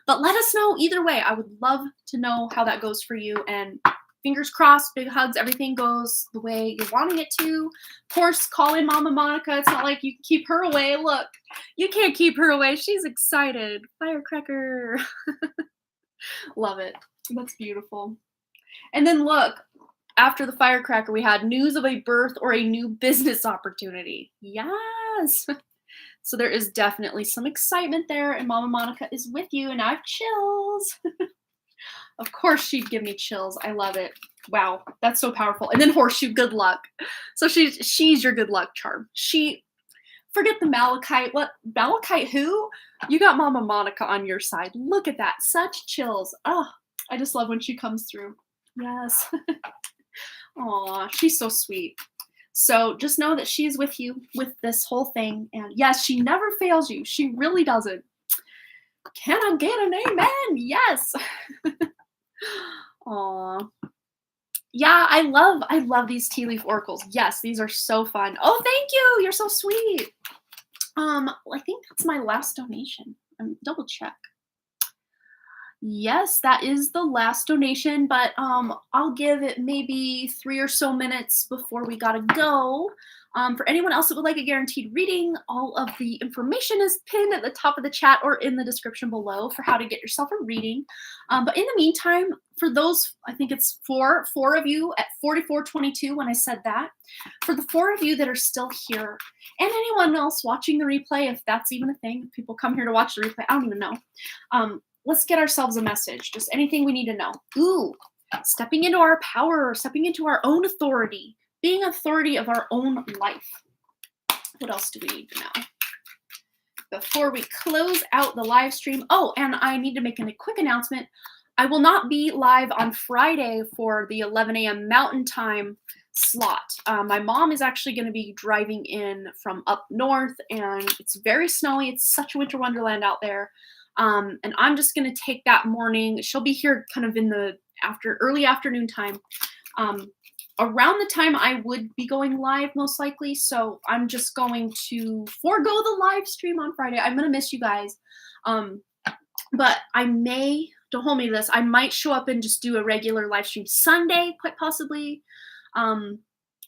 But let us know either way. I would love to know how that goes for you, and fingers crossed, big hugs, everything goes the way you're wanting it to. Of course, call in Mama Monica. It's not like you can keep her away. Look, you can't keep her away. She's excited. Firecracker. Love it. That's beautiful. And then look, after the firecracker, we had news of a birth or a new business opportunity. Yes. So there is definitely some excitement there, and Mama Monica is with you, and I have chills. Of course she'd give me chills. I love it. Wow, that's so powerful. And then horseshoe, good luck. So she's your good luck charm. Forget the malachite. What? Malachite who? You got Mama Monica on your side. Look at that. Such chills. Oh, I just love when she comes through. Yes. Aw, she's so sweet. So just know that she's with you with this whole thing. And yes, she never fails you. She really doesn't. Can I get an amen? Yes. Aw. Yeah, I love these tea leaf oracles. Yes, these are so fun. Oh, thank you. You're so sweet. I think that's my last donation. Double check. Yes, that is the last donation, but I'll give it maybe 3 or so minutes before we gotta go. For anyone else that would like a guaranteed reading, all of the information is pinned at the top of the chat or in the description below for how to get yourself a reading. But in the meantime, for those, I think it's four of you at 4422 when I said that, for the 4 of you that are still here, and anyone else watching the replay, if that's even a thing, if people come here to watch the replay, I don't even know. Let's get ourselves a message, just anything we need to know. Ooh, stepping into our power, stepping into our own authority, being authority of our own life. What else do we need to know before we close out the live stream? Oh, and I need to make a quick announcement. I will not be live on Friday for the 11 a.m. Mountain Time slot. My mom is actually going to be driving in from up north, and it's very snowy. It's such a winter wonderland out there. And I'm just going to take that morning. She'll be here kind of in the early afternoon time. Around the time I would be going live, most likely. So I'm just going to forego the live stream on Friday. I'm going to miss you guys. But I may, don't hold me to this, I might show up and just do a regular live stream Sunday, quite possibly. Who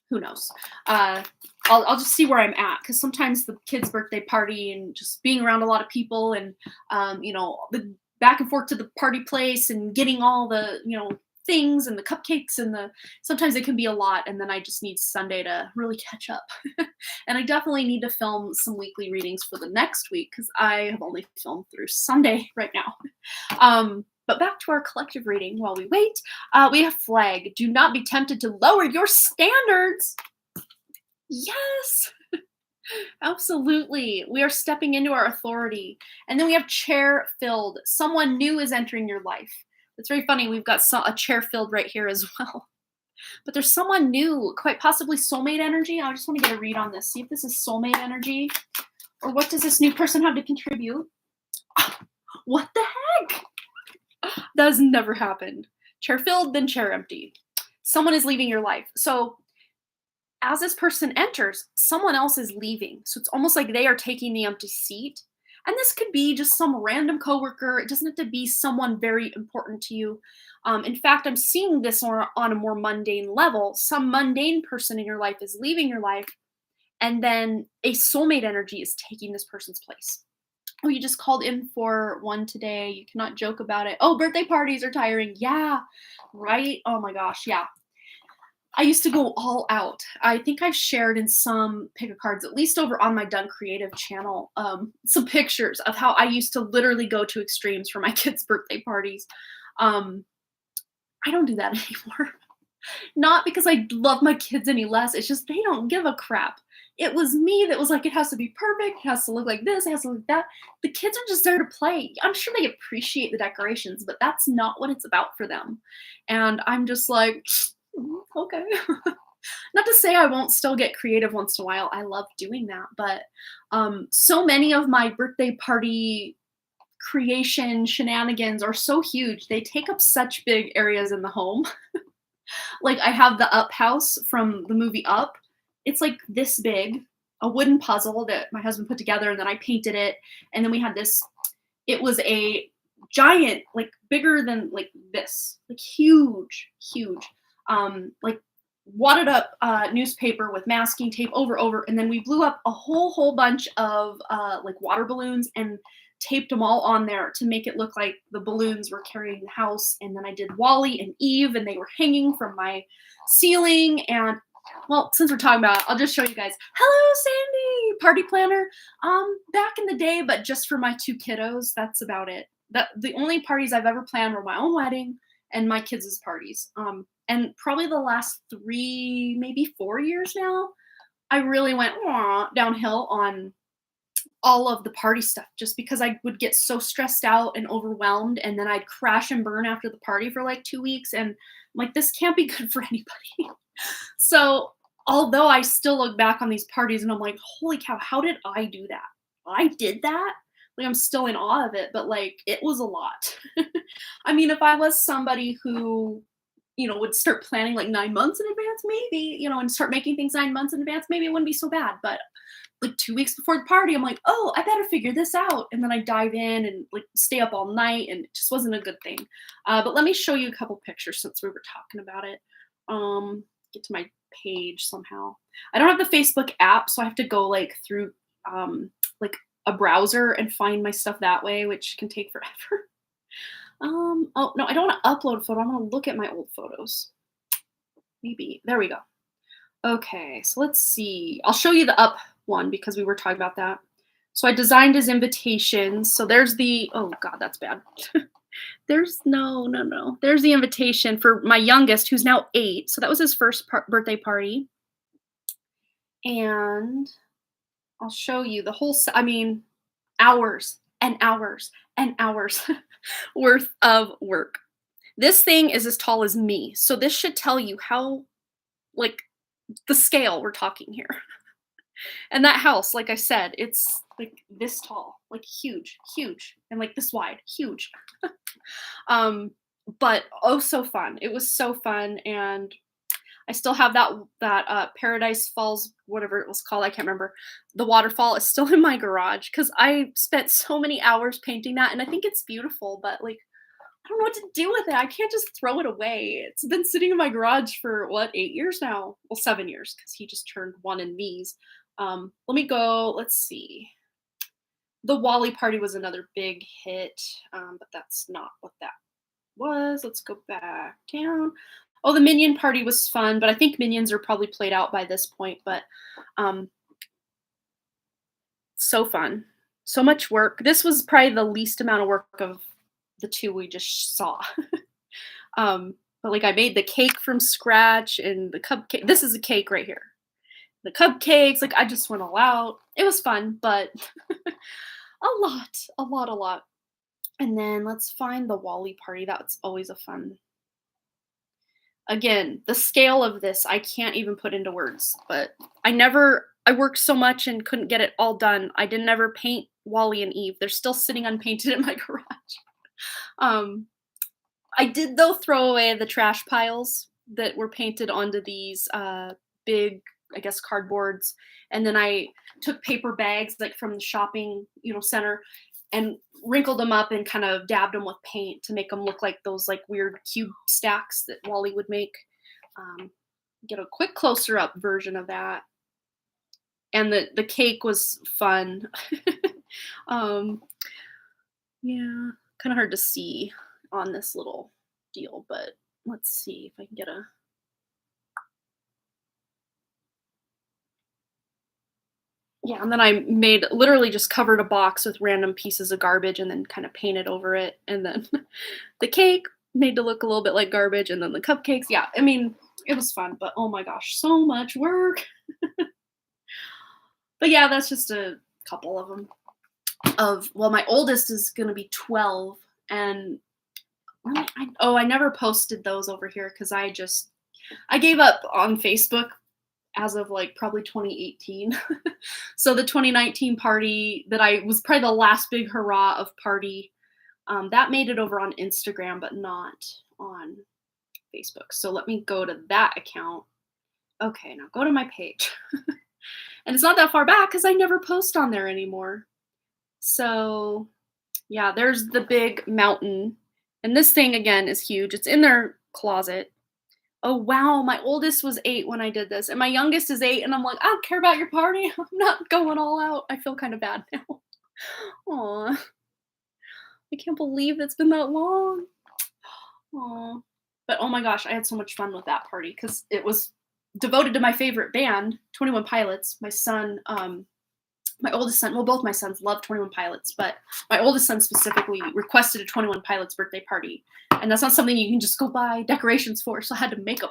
knows? I'll just see where I'm at, because sometimes the kid's birthday party and just being around a lot of people and, the back and forth to the party place and getting all the, things and the cupcakes and sometimes it can be a lot, and then I just need Sunday to really catch up. And I definitely need to film some weekly readings for the next week, because I have only filmed through Sunday right now. But back to our collective reading while we wait. We have flag. Do not be tempted to lower your standards. Yes. Absolutely. We are stepping into our authority. And then we have chair filled. Someone new is entering your life. It's very funny. We've got a chair filled right here as well. But there's someone new, quite possibly soulmate energy. I just want to get a read on this. See if this is soulmate energy, or what does this new person have to contribute? What the heck? That has never happened. Chair filled, then chair empty. Someone is leaving your life. So as this person enters, someone else is leaving. So it's almost like they are taking the empty seat. And this could be just some random coworker. It doesn't have to be someone very important to you. In fact, I'm seeing this on a more mundane level. Some mundane person in your life is leaving your life, and then a soulmate energy is taking this person's place. Oh, you just called in for one today. You cannot joke about it. Oh, birthday parties are tiring. Yeah, right? Oh my gosh, yeah. I used to go all out. I think I've shared in some pick-a-cards, at least over on my Done Creative channel, some pictures of how I used to literally go to extremes for my kids' birthday parties. I don't do that anymore. Not because I love my kids any less. It's just they don't give a crap. It was me that was like, it has to be perfect. It has to look like this. It has to look like that. The kids are just there to play. I'm sure they appreciate the decorations, but that's not what it's about for them. And I'm just like, okay. Not to say I won't still get creative once in a while. I love doing that. But so many of my birthday party creation shenanigans are so huge. They take up such big areas in the home. Like I have the Up house from the movie Up. It's like this big, a wooden puzzle that my husband put together, and then I painted it. And then we had this, it was a giant, like bigger than like this, like huge, like wadded up newspaper with masking tape over. And then we blew up a whole bunch of like water balloons and taped them all on there to make it look like the balloons were carrying the house. And then I did Wally and Eve, and they were hanging from my ceiling. And well, since we're talking about it, I'll just show you guys. Hello, Sandy, party planner. Back in the day, but just for my two kiddos, that's about it. The only parties I've ever planned were my own wedding and my kids' parties. And probably the last 3, maybe 4 years now, I really went downhill on all of the party stuff, just because I would get so stressed out and overwhelmed, and then I'd crash and burn after the party for like 2 weeks, and I'm like, this can't be good for anybody. So although I still look back on these parties and I'm like, holy cow, how did I do that? I did that? Like, I'm still in awe of it, but like, it was a lot. I mean, if I was somebody who, would start planning like 9 months in advance, maybe, and start making things 9 months in advance, maybe it wouldn't be so bad. But like 2 weeks before the party, I'm like, oh, I better figure this out. And then I dive in and like stay up all night, and it just wasn't a good thing. But let me show you a couple pictures since we were talking about it. Get to my page somehow. I don't have the Facebook app, so I have to go like through like a browser and find my stuff that way, which can take forever. Oh no, I don't want to upload a photo. I want to look at my old photos. Maybe. There we go. Okay, so let's see. I'll show you the Up one because we were talking about that. So I designed his invitations. So there's the, oh God, that's bad. There's no. There's the invitation for my youngest, who's now 8. So that was his first birthday party. And I'll show you the whole I mean, hours and hours and hours worth of work. This thing is as tall as me, so this should tell you how, like, the scale we're talking here. And that house, like I said, it's like this tall, like huge, huge, and like this wide, huge. um, but oh, so fun. It was so fun, and I still have that Paradise Falls, whatever it was called. I can't remember. The waterfall is still in my garage because I spent so many hours painting that, and I think it's beautiful. But like, I don't know what to do with it. I can't just throw it away. It's been sitting in my garage for what, 8 years now? Well, 7 years because he just turned one in V's. Let me go. Let's see. The Wally Party was another big hit, but that's not what that was. Let's go back down. Oh, the Minion Party was fun, but I think Minions are probably played out by this point. But um, so fun, so much work. This was probably the least amount of work of the two we just saw. But like I made the cake from scratch and the cupcake. This is a cake right here. The cupcakes, like I just went all out. It was fun, but a lot. And then let's find the Wally Party. That's always a fun. Again, the scale of this, I can't even put into words, but I worked so much and couldn't get it all done. I didn't ever paint Wally and Eve. They're still sitting unpainted in my garage. I did though throw away the trash piles that were painted onto these big, I guess, cardboards. And then I took paper bags like from the shopping, center and wrinkled them up and kind of dabbed them with paint to make them look like those like weird cube stacks that Wally would make. Get a quick closer up version of that. And the cake was fun. Yeah, kind of hard to see on this little deal, but let's see if I can get a. Yeah, and then I literally just covered a box with random pieces of garbage and then kind of painted over it. And then the cake made to look a little bit like garbage. And then the cupcakes. Yeah, I mean, it was fun, but oh my gosh, so much work. But yeah, that's just a couple of them. Well, my oldest is going to be 12. And I never posted those over here because I gave up on Facebook as of like probably 2018. So the 2019 party that I was probably the last big hurrah of party, that made it over on Instagram, but not on Facebook. So let me go to that account. Okay, now go to my page. And it's not that far back because I never post on there anymore. So yeah, there's the big mountain. And this thing again is huge. It's in their closet. Oh wow, my oldest was 8 when I did this, and my youngest is 8, and I'm like, I don't care about your party. I'm not going all out. I feel kind of bad now. Aw, I can't believe it's been that long. Aw, but oh my gosh, I had so much fun with that party because it was devoted to my favorite band, 21 Pilots. My son, my oldest son, well, both my sons love 21 Pilots, but my oldest son specifically requested a 21 Pilots birthday party. And that's not something you can just go buy decorations for, so I had to make them.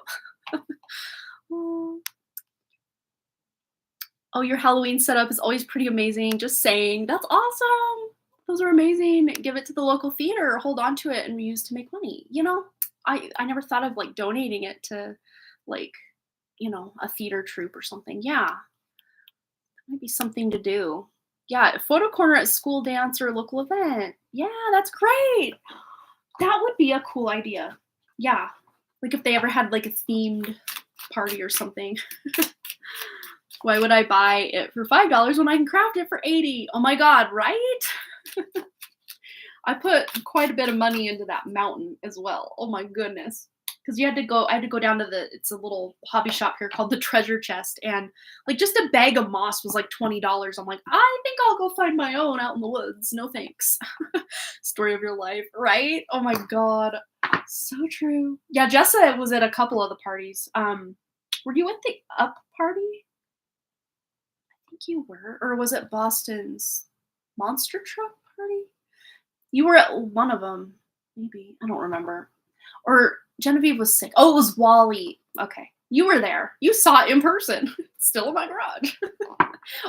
Oh, your Halloween setup is always pretty amazing. Just saying. That's awesome. Those are amazing. Give it to the local theater or hold on to it and reuse to make money. I never thought of like donating it to like, a theater troupe or something. Yeah. That might be something to do. Yeah, photo corner at school dance or a local event. Yeah, that's great. That would be a cool idea. Yeah. Like if they ever had like a themed party or something. Why would I buy it for $5 when I can craft it for $80? Oh my God, right? I put quite a bit of money into that mountain as well. Oh my goodness. Because I had to go down to it's a little hobby shop here called the Treasure Chest. And like just a bag of moss was like $20. I'm like, I think I'll go find my own out in the woods. No thanks. Story of your life, right? Oh my God. So true. Yeah, Jessa was at a couple of the parties. Were you at the Up party? I think you were. Or was it Boston's monster truck party? You were at one of them. Maybe. I don't remember. Or Genevieve was sick. Oh, it was Wally. Okay. You were there. You saw it in person. It's still in my garage.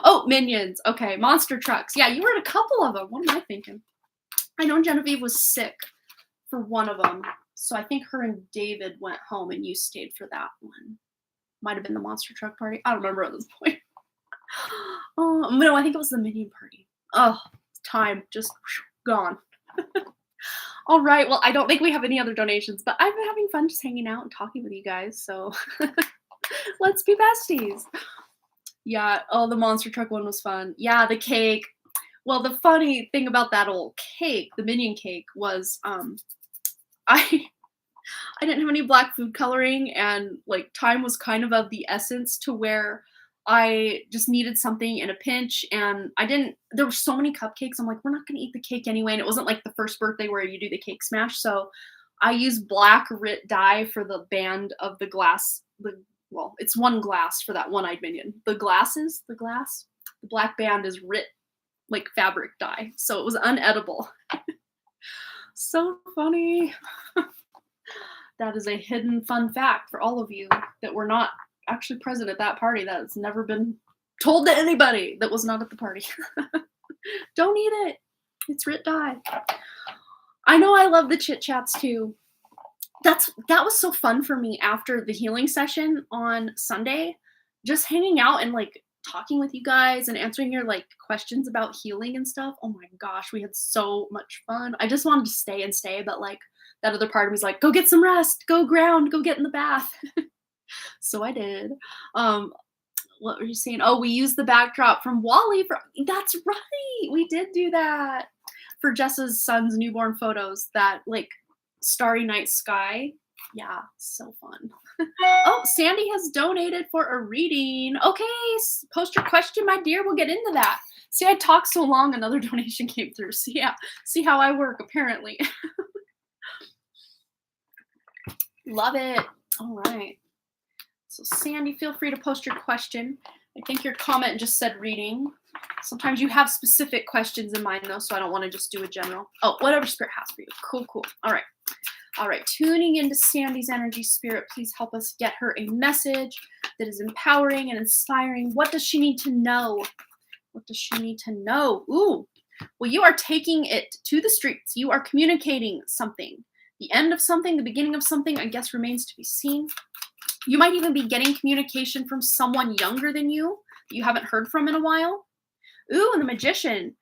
Oh, Minions. Okay, monster trucks. Yeah, you were in a couple of them. What am I thinking? I know Genevieve was sick for one of them. So I think her and David went home and you stayed for that one. Might have been the monster truck party. I don't remember at this point. Oh, no, I think it was the Minion party. Oh, time just gone. All right. Well, I don't think we have any other donations, but I've been having fun just hanging out and talking with you guys. So let's be besties. Yeah. Oh, the monster truck one was fun. Yeah, the cake. Well, the funny thing about that old cake, the Minion cake, was I didn't have any black food coloring, and like time was kind of the essence to where I just needed something in a pinch, and there were so many cupcakes. I'm like, we're not going to eat the cake anyway. And it wasn't like the first birthday where you do the cake smash. So I used black RIT dye for the band of the glass. Well, it's one glass for that one-eyed minion. The black band is RIT, like fabric dye. So it was unedible. So funny. That is a hidden fun fact for all of you that were not actually present at that party. That has never been told to anybody that was not at the party. Don't eat it. It's RIT dye. I know I love the chit chats too. That was so fun for me after the healing session on Sunday. Just hanging out and like talking with you guys and answering your like questions about healing and stuff. Oh my gosh, we had so much fun. I just wanted to stay, but like that other part of me was like, go get some rest, go ground, go get in the bath. So I did. What were you saying? Oh, we used the backdrop from Wally. That's right. We did do that for Jessa's son's newborn photos. That like starry night sky. Yeah, so fun. Oh, Sandy has donated for a reading. Okay, post your question, my dear. We'll get into that. See, I talked so long, another donation came through. So yeah, see how I work, apparently. Love it. All right. So Sandy, feel free to post your question. I think your comment just said reading. Sometimes you have specific questions in mind, though, so I don't want to just do a general. Oh, whatever Spirit has for you. Cool, cool. All right. All right. Tuning into Sandy's energy, Spirit, please help us get her a message that is empowering and inspiring. What does she need to know? What does she need to know? Ooh. Well, you are taking it to the streets. You are communicating something. The end of something, the beginning of something, I guess, remains to be seen. You might even be getting communication from someone younger than you that you haven't heard from in a while. Ooh, and the Magician.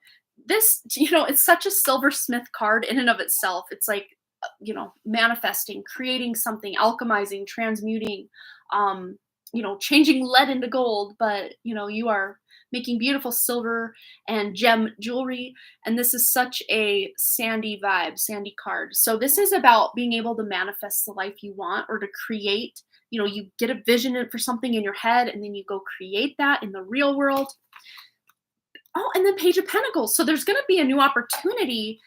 This, it's such a silversmith card in and of itself. It's like, manifesting, creating something, alchemizing, transmuting, changing lead into gold. But, you are making beautiful silver and gem jewelry. And this is such a Sandy vibe, Sandy card. So this is about being able to manifest the life you want, or to create. You get a vision for something in your head, and then you go create that in the real world. Oh, and then Page of Pentacles. So there's going to be a new opportunity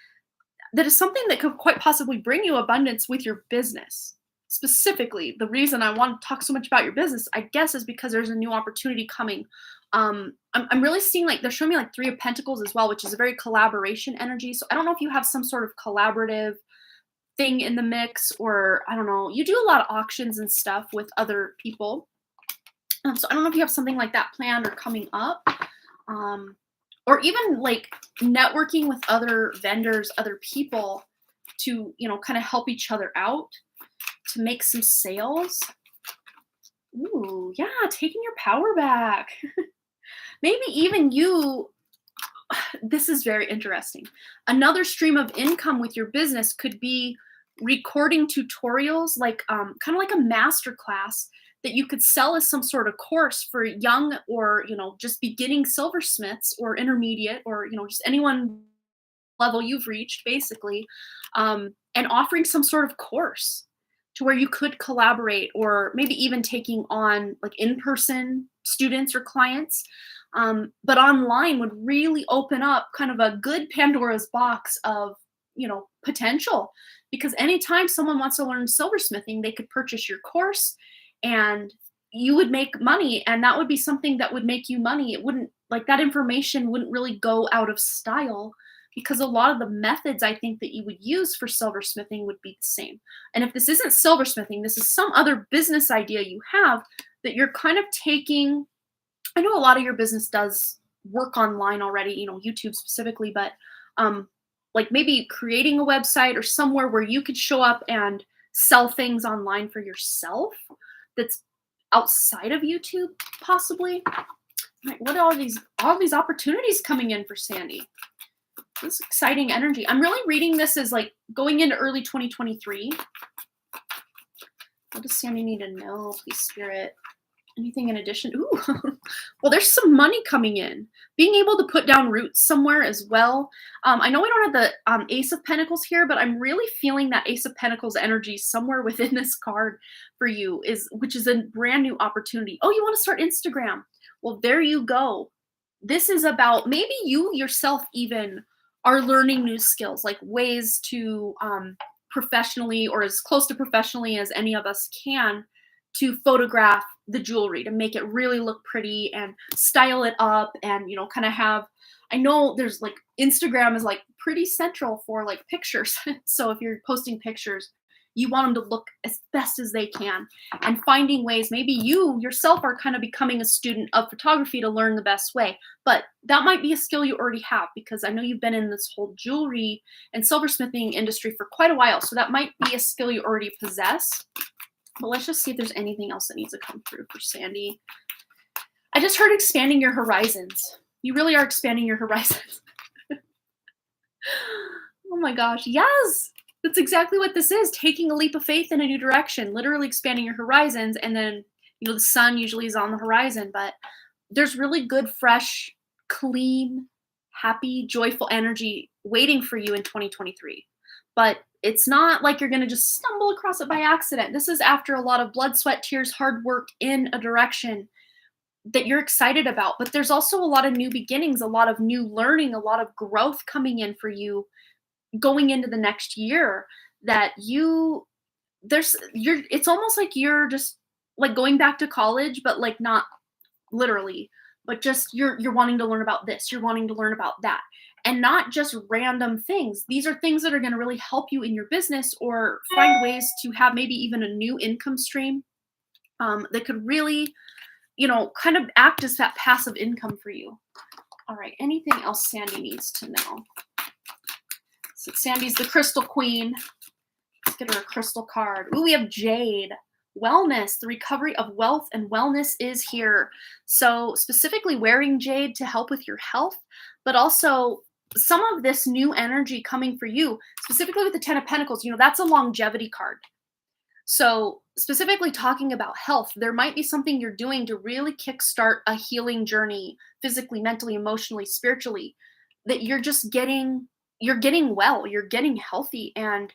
that is something that could quite possibly bring you abundance with your business. Specifically, the reason I want to talk so much about your business, I guess, is because there's a new opportunity coming. I'm really seeing, like, they're showing me like Three of Pentacles as well, which is a very collaboration energy. So I don't know if you have some sort of collaborative thing in the mix, or I don't know, you do a lot of auctions and stuff with other people. So I don't know if you have something like that planned or coming up, or even like networking with other vendors, other people to, kind of help each other out to make some sales. Ooh, yeah, taking your power back. Maybe even this is very interesting. Another stream of income with your business could be recording tutorials, like kind of like a master class that you could sell as some sort of course for young or, just beginning silversmiths, or intermediate, or, just anyone level you've reached, basically, and offering some sort of course to where you could collaborate, or maybe even taking on like in-person students or clients. But online would really open up kind of a good Pandora's box of, potential, because anytime someone wants to learn silversmithing, they could purchase your course and you would make money, and that would be something that would make you money. It wouldn't, like, that information wouldn't really go out of style, because a lot of the methods I think that you would use for silversmithing would be the same. And if this isn't silversmithing, this is some other business idea you have that you're kind of taking. I know a lot of your business does work online already, YouTube specifically, but like maybe creating a website or somewhere where you could show up and sell things online for yourself that's outside of YouTube, possibly. Like, what are all these opportunities coming in for Sandy? This exciting energy. I'm really reading this as like going into early 2023. What does Sandy need to know, please, Spirit? Anything in addition? Ooh, well, there's some money coming in. Being able to put down roots somewhere as well. I know we don't have the Ace of Pentacles here, but I'm really feeling that Ace of Pentacles energy somewhere within this card for you, which is a brand new opportunity. Oh, you want to start Instagram? Well, there you go. This is about maybe you yourself even are learning new skills, like ways to professionally, or as close to professionally as any of us can, to photograph the jewelry, to make it really look pretty and style it up, and kind of have, I know there's like Instagram is like pretty central for like pictures. So if you're posting pictures, you want them to look as best as they can, and finding ways. Maybe you yourself are kind of becoming a student of photography to learn the best way, but that might be a skill you already have, because I know you've been in this whole jewelry and silversmithing industry for quite a while. So that might be a skill you already possess. But let's just see if there's anything else that needs to come through for Sandy. I just heard expanding your horizons. You really are expanding your horizons. Oh my gosh, yes! That's exactly what this is. Taking a leap of faith in a new direction, literally expanding your horizons. And then, the sun usually is on the horizon, but there's really good, fresh, clean, happy, joyful energy waiting for you in 2023. But it's not like you're going to just stumble across it by accident. This is after a lot of blood, sweat, tears, hard work in a direction that you're excited about. But there's also a lot of new beginnings, a lot of new learning, a lot of growth coming in for you going into the next year, that it's almost like you're just like going back to college, but like not literally, but just you're wanting to learn about this, you're wanting to learn about that. And not just random things. These are things that are going to really help you in your business, or find ways to have maybe even a new income stream that could really, kind of act as that passive income for you. All right, anything else Sandy needs to know? So Sandy's the crystal queen. Let's get her a crystal card. Ooh, we have Jade. Wellness, the recovery of wealth and wellness is here. So specifically wearing jade to help with your health, but also some of this new energy coming for you, specifically with the 10 of Pentacles, that's a longevity card. So specifically talking about health, there might be something you're doing to really kickstart a healing journey, physically, mentally, emotionally, spiritually, that you're getting well, you're getting healthy, and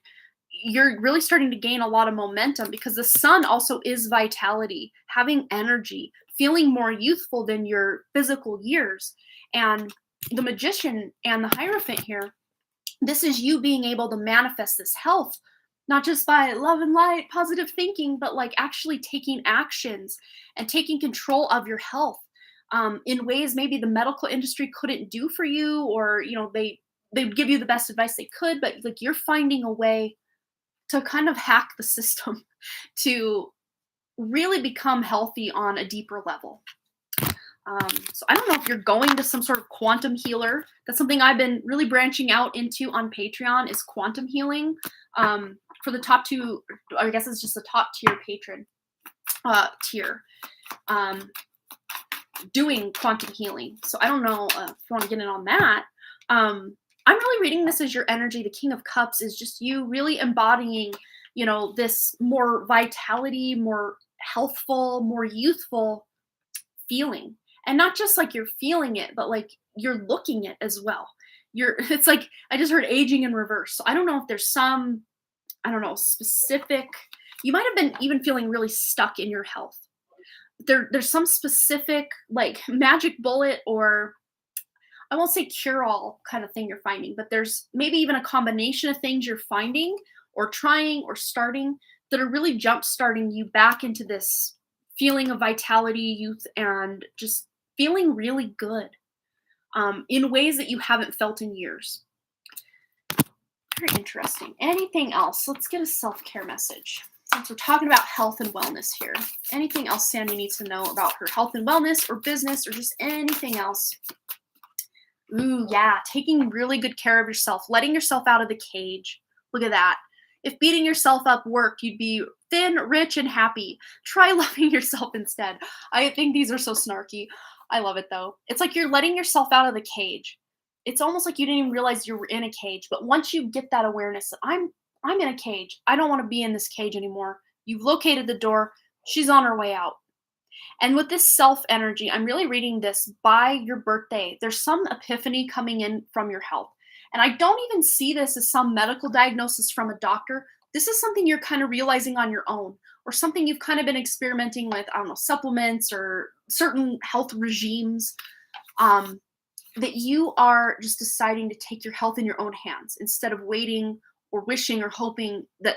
you're really starting to gain a lot of momentum, because the sun also is vitality, having energy, feeling more youthful than your physical years. And the Magician and the Hierophant here, this is you being able to manifest this health, not just by love and light, positive thinking, but like actually taking actions and taking control of your health in ways maybe the medical industry couldn't do for you, or they give you the best advice they could, but like you're finding a way to kind of hack the system to really become healthy on a deeper level. So I don't know if you're going to some sort of quantum healer. That's something I've been really branching out into on Patreon, is quantum healing. For the top two, I guess it's just the top tier patron tier, doing quantum healing. So I don't know if you want to get in on that. I'm really reading this as your energy. The King of Cups is just you really embodying, this more vitality, more healthful, more youthful feeling. And not just like you're feeling it, but like you're looking it as well. It's like, I just heard aging in reverse. So I don't know if there's some, specific, you might have been even feeling really stuck in your health. There's some specific like magic bullet, or I won't say cure-all kind of thing you're finding, but there's maybe even a combination of things you're finding or trying or starting that are really jump-starting you back into this feeling of vitality, youth, and just feeling really good in ways that you haven't felt in years. Very interesting. Anything else? Let's get a self-care message. Since we're talking about health and wellness here. Anything else Sandy needs to know about her health and wellness or business or just anything else? Ooh, yeah. Taking really good care of yourself. Letting yourself out of the cage. Look at that. If beating yourself up worked, you'd be thin, rich, and happy. Try loving yourself instead. I think these are so snarky. I love it though. It's like you're letting yourself out of the cage. It's almost like you didn't even realize you were in a cage. But once you get that awareness, that I'm in a cage. I don't want to be in this cage anymore. You've located the door. She's on her way out. And with this self energy, I'm really reading this by your birthday. There's some epiphany coming in from your health. And I don't even see this as some medical diagnosis from a doctor. This is something you're kind of realizing on your own, or something you've kind of been experimenting with, I don't know, supplements or certain health regimes, that you are just deciding to take your health in your own hands instead of waiting or wishing or hoping that,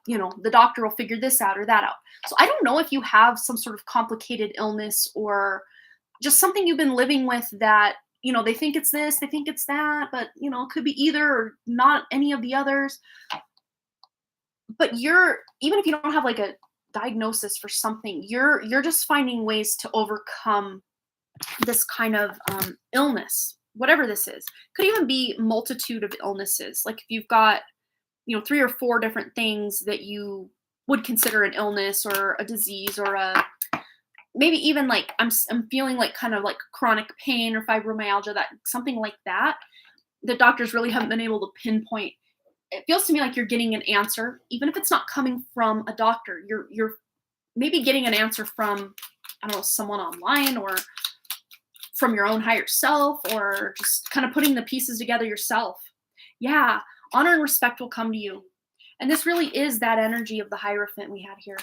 the doctor will figure this out or that out. So I don't know if you have some sort of complicated illness or just something you've been living with that, they think it's this, they think it's that, but, it could be either or not any of the others. But even if you don't have like a diagnosis for something, you're just finding ways to overcome this kind of illness, whatever this is. Could even be multitude of illnesses. Like if you've got, 3 or 4 different things that you would consider an illness or a disease or maybe even like I'm feeling like kind of like chronic pain or fibromyalgia, that something like that. The doctors really haven't been able to pinpoint. It feels to me like you're getting an answer, even if it's not coming from a doctor. You're maybe getting an answer from, I don't know, someone online or from your own higher self, or just kind of putting the pieces together yourself. Yeah, honor and respect will come to you. And this really is that energy of the Hierophant we had here.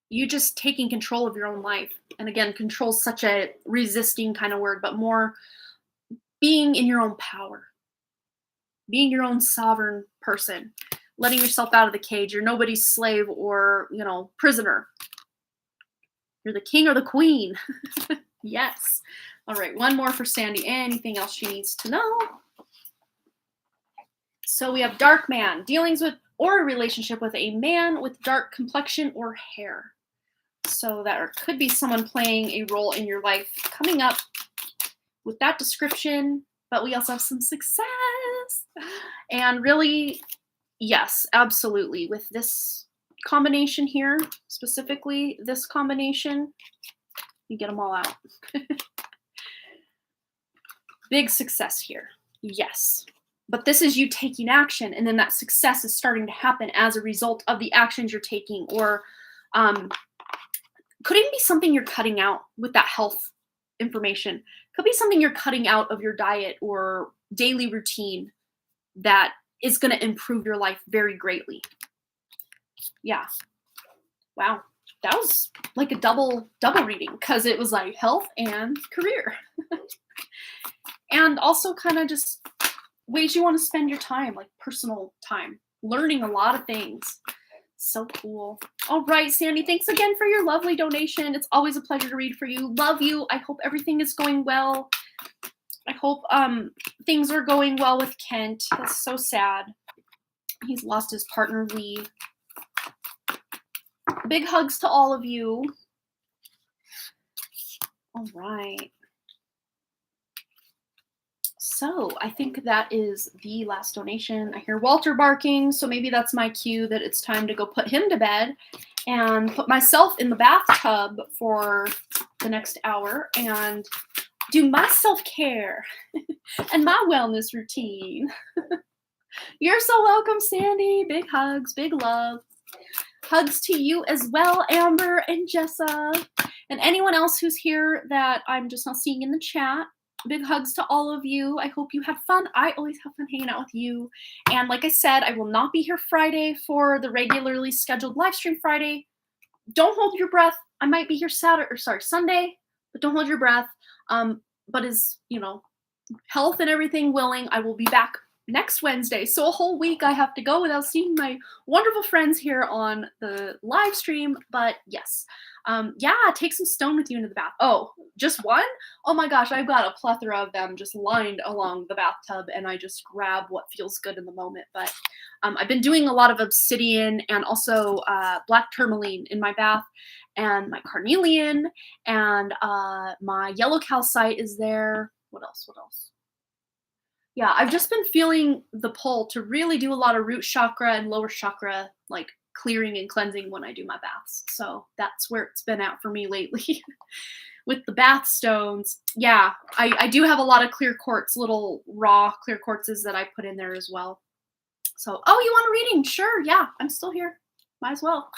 You just taking control of your own life. And again, control is such a resisting kind of word, but more being in your own power. Being your own sovereign person. Letting yourself out of the cage. You're nobody's slave or, prisoner. You're the king or the queen. Yes. All right, one more for Sandy. Anything else she needs to know? So we have Dark Man, dealings with or a relationship with a man with dark complexion or hair. So that could be someone playing a role in your life coming up with that description, but we also have some success. And really, yes, absolutely. With this combination here, specifically this combination, you get them all out. Big success here. Yes. But this is you taking action, and then that success is starting to happen as a result of the actions you're taking, or could even be something you're cutting out with that health information. Could be something you're cutting out of your diet or daily routine that is going to improve your life very greatly. Yeah. Wow. That was like a double reading, because it was like health and career. And also kind of just ways you want to spend your time, like personal time, learning a lot of things. So cool. All right, Sandy, thanks again for your lovely donation. It's always a pleasure to read for you. Love you. I hope everything is going well. I hope things are going well with Kent. That's so sad. He's lost his partner, Lee. Big hugs to all of you. All right. So I think that is the last donation. I hear Walter barking, so maybe that's my cue that it's time to go put him to bed and put myself in the bathtub for the next hour and do my self-care and my wellness routine. You're so welcome, Sandy. Big hugs, big love. Hugs to you as well, Amber and Jessa, and anyone else who's here that I'm just not seeing in the chat. Big hugs to all of you. I hope you had fun. I always have fun hanging out with you. And like I said, I will not be here Friday for the regularly scheduled live stream Friday. Don't hold your breath. I might be here Sunday, but don't hold your breath. But as health and everything willing, I will be back next Wednesday. So a whole week I have to go without seeing my wonderful friends here on the live stream. But yes, yeah, take some stone with you into the bath. Oh, just one? Oh my gosh, I've got a plethora of them just lined along the bathtub, and I just grab what feels good in the moment. But I've been doing a lot of obsidian and also black tourmaline in my bath, and my carnelian, and my yellow calcite is there. What else? What else? Yeah, I've just been feeling the pull to really do a lot of root chakra and lower chakra, like clearing and cleansing when I do my baths. So that's where it's been at for me lately. With the bath stones, yeah, I do have a lot of clear quartz, little raw clear quartzes that I put in there as well. So, oh, you want a reading? Sure, yeah, I'm still here. Might as well.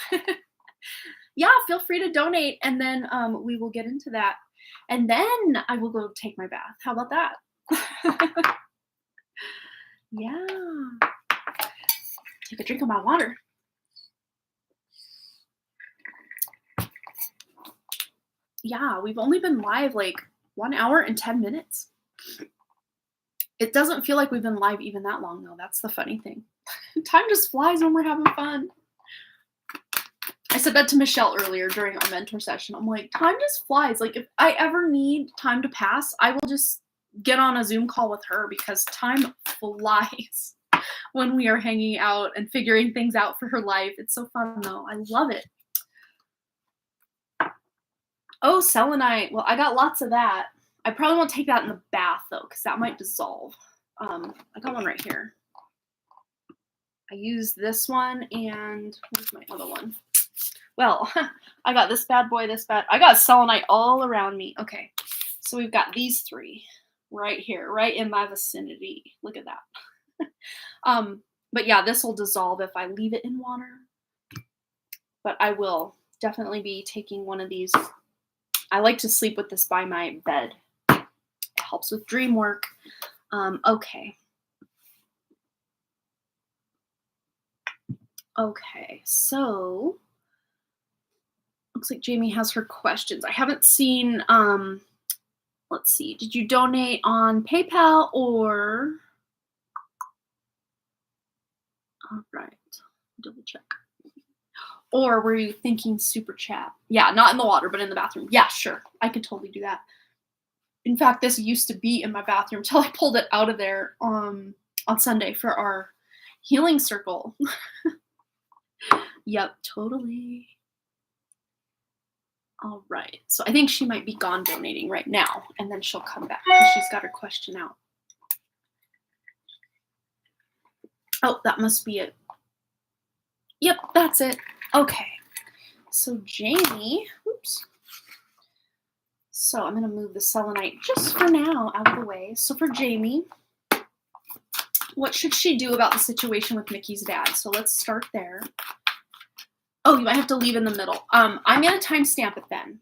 Yeah, feel free to donate, and then we will get into that. And then I will go take my bath. How about that? Yeah. Take a drink of my water. Yeah, we've only been live like 1 hour and 10 minutes. It doesn't feel like we've been live even that long, though. That's the funny thing. Time just flies when we're having fun. I said that to Michelle earlier during our mentor session. I'm like, time just flies. Like, if I ever need time to pass, I will just get on a Zoom call with her, because time flies when we are hanging out and figuring things out for her life. It's so fun, though. I love it. Oh, selenite. Well, I got lots of that. I probably won't take that in the bath, though, because that might dissolve. I got one right here. I used this one, and where's my other one? Well, I got this bad boy, I got selenite all around me. Okay, so we've got these three right here, right in my vicinity. Look at that. But yeah, this will dissolve if I leave it in water. But I will definitely be taking one of these. I like to sleep with this by my bed. It helps with dream work. Okay. Okay, so looks like Jamie has her questions. I haven't seen, let's see, did you donate on PayPal or, all right, double check. Or were you thinking super chat? Yeah, not in the water, but in the bathroom. Yeah, sure, I could totally do that. In fact, this used to be in my bathroom until I pulled it out of there on Sunday for our healing circle. Yep, totally. All right, so I think she might be gone donating right now, and then she'll come back because she's got her question out. Oh, that must be it. Yep, that's it. Okay, so Jamie, oops. So I'm gonna move the selenite just for now out of the way. So for Jamie, what should she do about the situation with Mickey's dad? So let's start there. Oh, you might have to leave in the middle. I'm going to timestamp it then.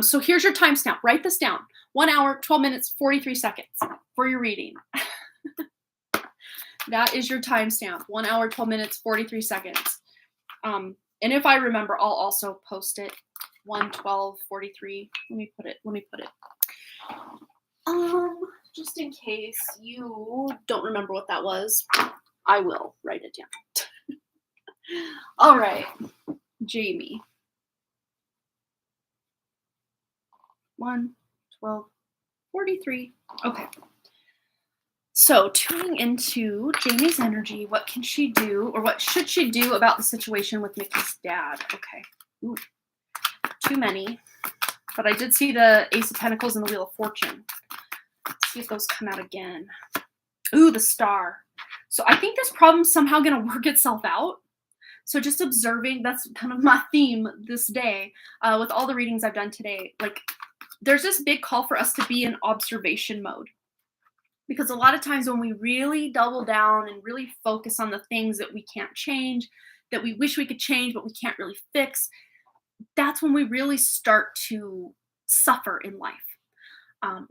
So here's your timestamp. Write this down. 1 hour, 12 minutes, 43 seconds for your reading. That is your timestamp. 1 hour, 12 minutes, 43 seconds. And if I remember, I'll also post it. 1:12:43. Let me put it. Just in case you don't remember what that was, I will write it down. All right. Jamie. 1:12:43. Okay. So tuning into Jamie's energy, what can she do, or what should she do about the situation with Mickey's dad? Okay. Ooh, too many. But I did see the Ace of Pentacles and the Wheel of Fortune. Let's see if those come out again. Ooh, the Star. So I think this problem's somehow going to work itself out. So just observing, that's kind of my theme this day with all the readings I've done today. Like, there's this big call for us to be in observation mode. Because a lot of times when we really double down and really focus on the things that we can't change, that we wish we could change, but we can't really fix, that's when we really start to suffer in life.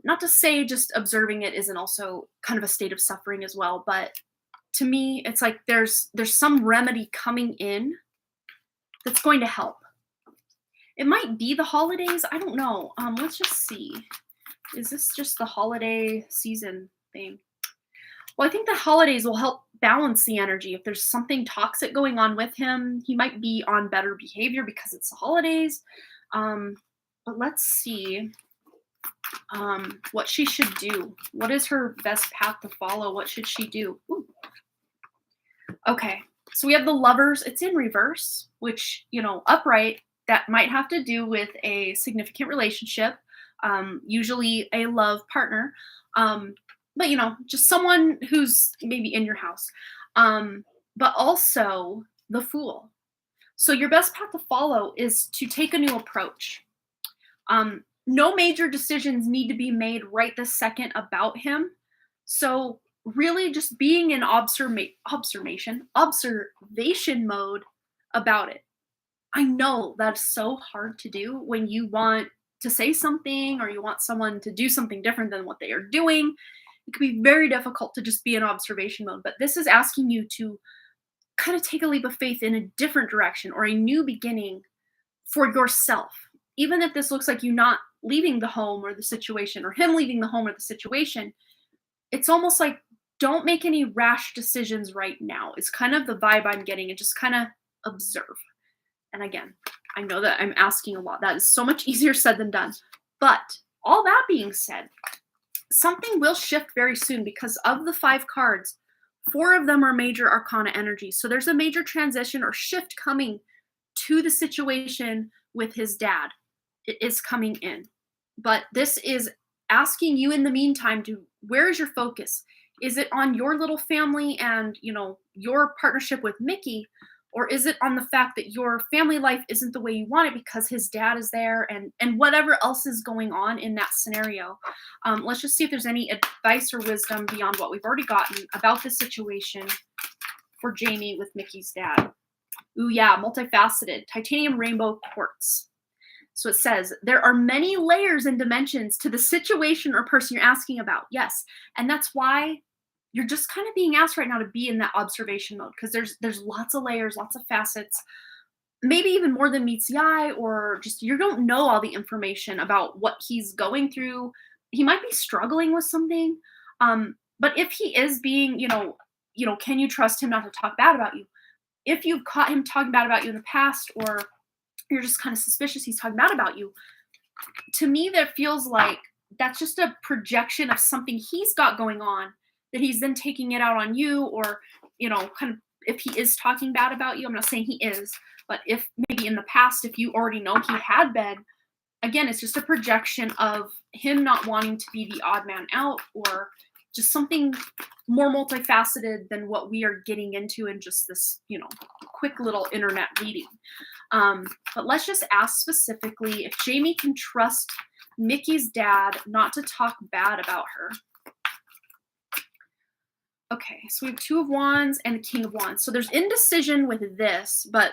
Not to say just observing it isn't also kind of a state of suffering as well, but to me, it's like there's some remedy coming in that's going to help. It might be the holidays. I don't know. Let's just see. Is this just the holiday season thing? Well, I think the holidays will help balance the energy. If there's something toxic going on with him, he might be on better behavior because it's the holidays. Um, but let's see what she should do. What is her best path to follow? What should she do? Ooh. Okay, so we have the lovers. It's in reverse, which, upright, that might have to do with a significant relationship, usually a love partner. But, just someone who's maybe in your house. But also the fool. So your best path to follow is to take a new approach. No major decisions need to be made right this second about him. So really just being in observation mode about it. I know that's so hard to do when you want to say something or you want someone to do something different than what they are doing. It can be very difficult to just be in observation mode, but this is asking you to kind of take a leap of faith in a different direction or a new beginning for yourself. Even if this looks like you not leaving the home or the situation or him leaving the home or the situation, it's almost like don't make any rash decisions right now. It's kind of the vibe I'm getting, and just kind of observe. And again, I know that I'm asking a lot. That is so much easier said than done. But all that being said, something will shift very soon because of the 5 cards, 4 of them are major arcana energy. So there's a major transition or shift coming to the situation with his dad. It is coming in. But this is asking you in the meantime to, where is your focus? Is it on your little family and, your partnership with Mickey? Or is it on the fact that your family life isn't the way you want it because his dad is there and whatever else is going on in that scenario? Let's just see if there's any advice or wisdom beyond what we've already gotten about this situation for Jamie with Mickey's dad. Ooh, yeah, multifaceted. Titanium rainbow quartz. So it says, there are many layers and dimensions to the situation or person you're asking about. Yes, and that's why you're just kind of being asked right now to be in that observation mode, because there's lots of layers, lots of facets, maybe even more than meets the eye, or just you don't know all the information about what he's going through. He might be struggling with something, but if he is being, can you trust him not to talk bad about you? If you've caught him talking bad about you in the past, or you're just kind of suspicious he's talking bad about you, to me that feels like that's just a projection of something he's got going on that he's then taking it out on you, or, kind of if he is talking bad about you. I'm not saying he is, but if maybe in the past, if you already know he had been, again, it's just a projection of him not wanting to be the odd man out, or just something more multifaceted than what we are getting into in just this, quick little internet reading. But let's just ask specifically if Jamie can trust Mickey's dad not to talk bad about her. Okay, so we have 2 of Wands and the King of Wands. So there's indecision with this, but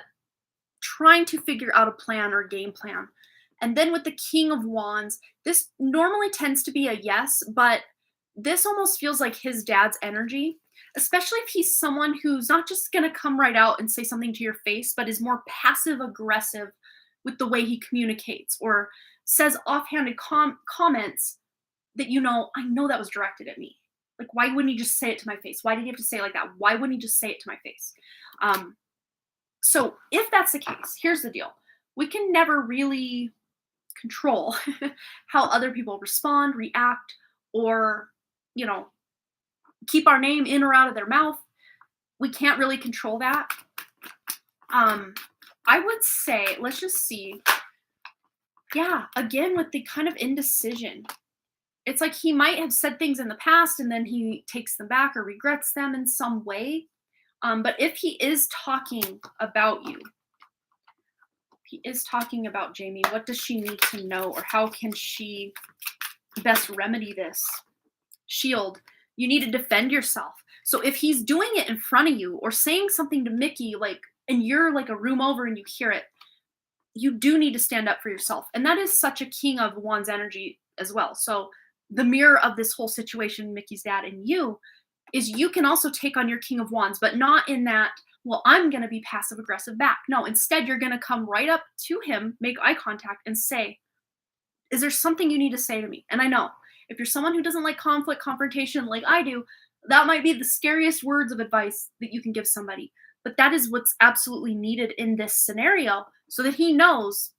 trying to figure out a plan or game plan. And then with the King of Wands, this normally tends to be a yes, but this almost feels like his dad's energy, especially if he's someone who's not just going to come right out and say something to your face, but is more passive aggressive with the way he communicates, or says offhanded comments that, I know that was directed at me. Like, why wouldn't he just say it to my face? Why did he have to say it like that? Why wouldn't he just say it to my face? So if that's the case, here's the deal. We can never really control how other people respond, react, or, keep our name in or out of their mouth. We can't really control that. I would say, let's just see. Yeah, again, with the kind of indecision. It's like he might have said things in the past and then he takes them back or regrets them in some way. But if he is talking about you, if he is talking about Jamie, what does she need to know, or how can she best remedy this? Shield. You need to defend yourself. So if he's doing it in front of you or saying something to Mickey, and you're like a room over and you hear it, you do need to stand up for yourself. And that is such a King of Wands energy as well. So the mirror of this whole situation, Mickey's dad and you, is you can also take on your King of Wands, but not in that, well, I'm going to be passive aggressive back. No, instead you're going to come right up to him, make eye contact, and say, is there something you need to say to me? And I know if you're someone who doesn't like conflict, confrontation like I do, That might be the scariest words of advice that you can give somebody, but that is what's absolutely needed in this scenario so that he knows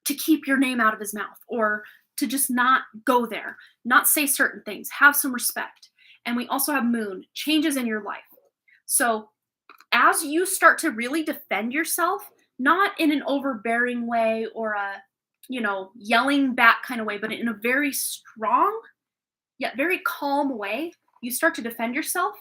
to keep your name out of his mouth or to just not go there, not say certain things, have some respect. And we also have moon, changes in your life. So as you start to really defend yourself, not in an overbearing way or a, yelling back kind of way, but in a very strong yet very calm way, you start to defend yourself,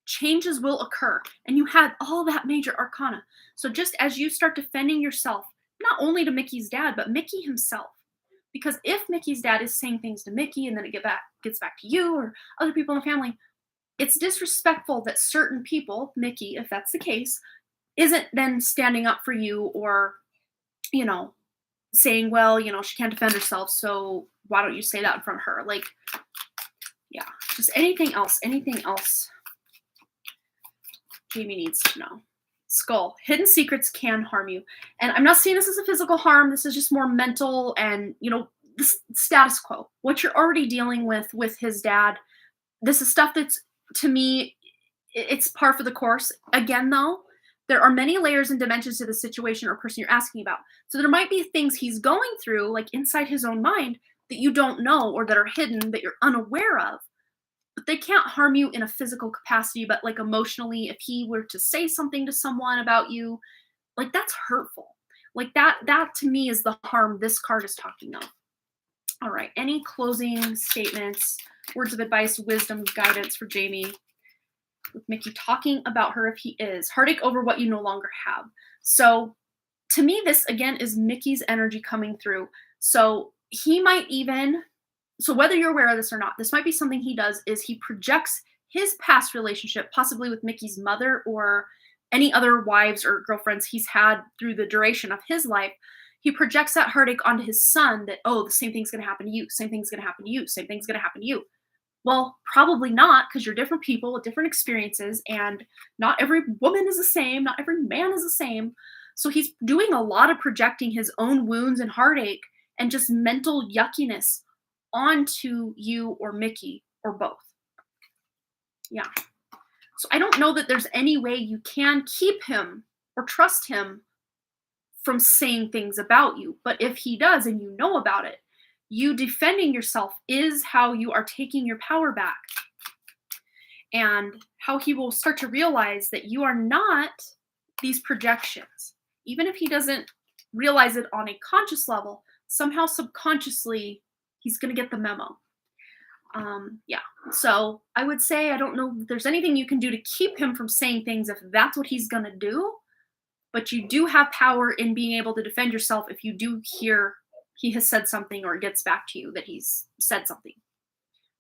changes will occur. And you had all that major arcana. So just as you start defending yourself, not only to Mickey's dad, but Mickey himself. Because if Mickey's dad is saying things to Mickey and then it gets back to you or other people in the family, it's disrespectful that certain people, Mickey, if that's the case, isn't then standing up for you or, saying, well, she can't defend herself, so why don't you say that in front of her? Like, yeah, just anything else Jamie needs to know. Skull. Hidden secrets can harm you. And I'm not seeing this as a physical harm. This is just more mental and, the status quo. What you're already dealing with his dad. This is stuff that's, to me, it's par for the course. Again, though, there are many layers and dimensions to the situation or person you're asking about. So there might be things he's going through, like inside his own mind, that you don't know or that are hidden that you're unaware of. But they can't harm you in a physical capacity, but like emotionally, if he were to say something to someone about you, like that's hurtful. Like that to me is the harm this card is talking of. All right, any closing statements, words of advice, wisdom, guidance for Jamie with Mickey talking about her if he is. Heartache over what you no longer have. So to me, this again is Mickey's energy coming through. So he might even, so whether you're aware of this or not, this might be something he does is he projects his past relationship, possibly with Mickey's mother or any other wives or girlfriends he's had through the duration of his life. He projects that heartache onto his son that, oh, the same thing's going to happen to you. Same thing's going to happen to you. Same thing's going to happen to you. Well, probably not, because you're different people with different experiences, and not every woman is the same. Not every man is the same. So he's doing a lot of projecting his own wounds and heartache and just mental yuckiness onto you or Mickey or both. Yeah. So I don't know that there's any way you can keep him or trust him from saying things about you. But if he does and you know about it, you defending yourself is how you are taking your power back. And how he will start to realize that you are not these projections. Even if he doesn't realize it on a conscious level, somehow subconsciously, he's going to get the memo. Yeah. So I would say, I don't know if there's anything you can do to keep him from saying things if that's what he's going to do. But you do have power in being able to defend yourself if you do hear he has said something or it gets back to you that he's said something.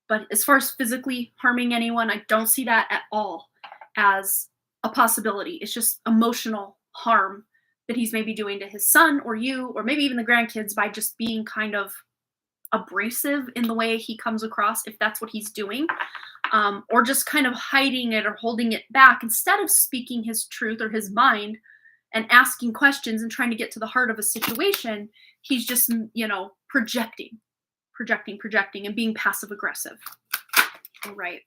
But as far as physically harming anyone, I don't see that at all as a possibility. It's just emotional harm that he's maybe doing to his son or you, or maybe even the grandkids by just being kind of abrasive in the way he comes across, if that's what he's doing, or just kind of hiding it or holding it back instead of speaking his truth or his mind and asking questions and trying to get to the heart of a situation. He's just, projecting and being passive aggressive. All right.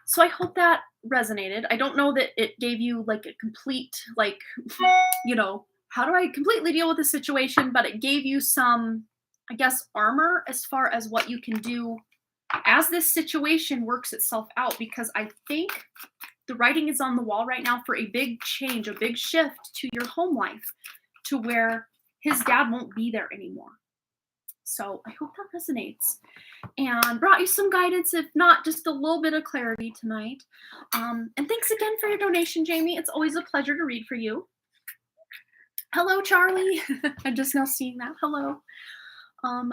So I hope that resonated. I don't know that it gave you like a complete, how do I completely deal with the situation? But it gave you some, I guess, armor as far as what you can do as this situation works itself out, because I think the writing is on the wall right now for a big change, a big shift to your home life to where his dad won't be there anymore. So I hope that resonates and brought you some guidance, if not just a little bit of clarity tonight. And thanks again for your donation, Jamie. It's always a pleasure to read for you. Hello, Charlie. I'm just now seeing that. Hello.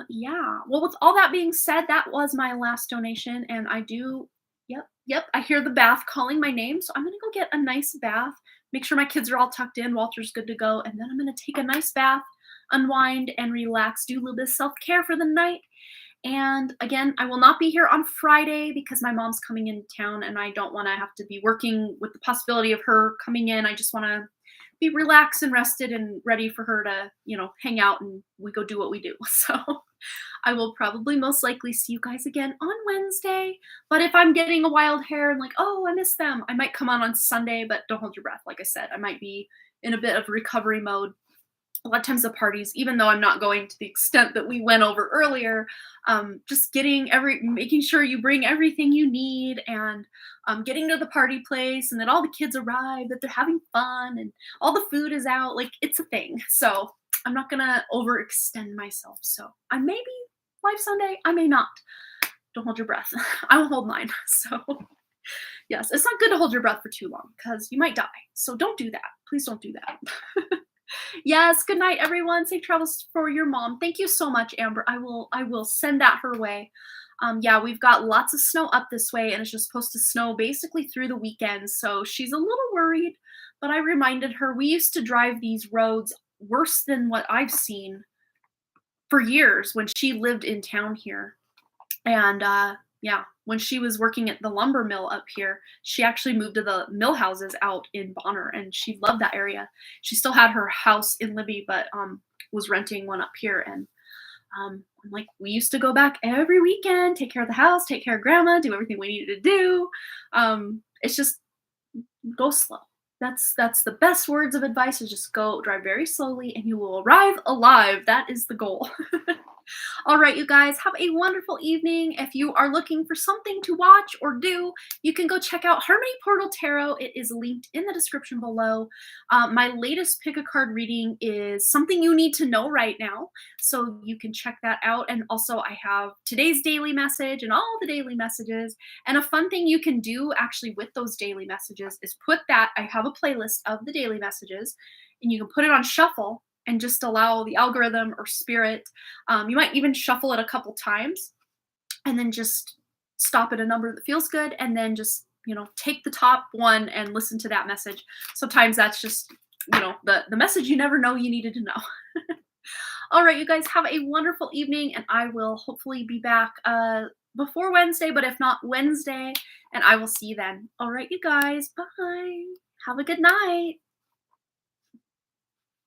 Yeah. Well, with all that being said, that was my last donation, and I do, yep, I hear the bath calling my name, so I'm gonna go get a nice bath, make sure my kids are all tucked in, Walter's good to go, and then I'm gonna take a nice bath, unwind and relax, do a little bit of self-care for the night. And again, I will not be here on Friday because my mom's coming into town and I don't want to have to be working with the possibility of her coming in. I just want to be relaxed and rested and ready for her to, hang out and we go do what we do. So I will probably most likely see you guys again on Wednesday. But if I'm getting a wild hair and like, oh, I miss them, I might come on Sunday, but don't hold your breath. Like I said, I might be in a bit of recovery mode. A lot of times the parties, even though I'm not going to the extent that we went over earlier, just making sure you bring everything you need, and getting to the party place and that all the kids arrive, that they're having fun and all the food is out. Like, it's a thing. So I'm not gonna overextend myself. So I may be live Sunday, I may not. Don't hold your breath. I will hold mine. So yes, it's not good to hold your breath for too long because you might die. So don't do that. Please don't do that. Yes, good night, everyone. Safe travels for your mom. Thank you so much, Amber. I will send that her way. Yeah, we've got lots of snow up this way, and it's just supposed to snow basically through the weekend. So she's a little worried, but I reminded her we used to drive these roads worse than what I've seen for years when she lived in town here. And yeah, when she was working at the lumber mill up here, she actually moved to the mill houses out in Bonner, and she loved that area. She still had her house in Libby, but was renting one up here. And I'm like, we used to go back every weekend, take care of the house, take care of grandma, do everything we needed to do. It's just go slow. That's the best words of advice, is just go drive very slowly and you will arrive alive. That is the goal. All right, you guys, have a wonderful evening. If you are looking for something to watch or do, you can go check out Harmony Portal Tarot. It is linked in the description below. My latest pick a card reading is Something You Need to Know Right Now, so you can check that out. And also I have today's daily message and all the daily messages. And a fun thing you can do actually with those daily messages is I have a playlist of the daily messages, and you can put it on shuffle and just allow the algorithm or spirit. You might even shuffle it a couple times and then just stop at a number that feels good, and then just, take the top one and listen to that message. Sometimes that's just, the message you never know you needed to know. All right, you guys, have a wonderful evening, and I will hopefully be back before Wednesday, but if not Wednesday, and I will see you then. All right, you guys, bye. Have a good night.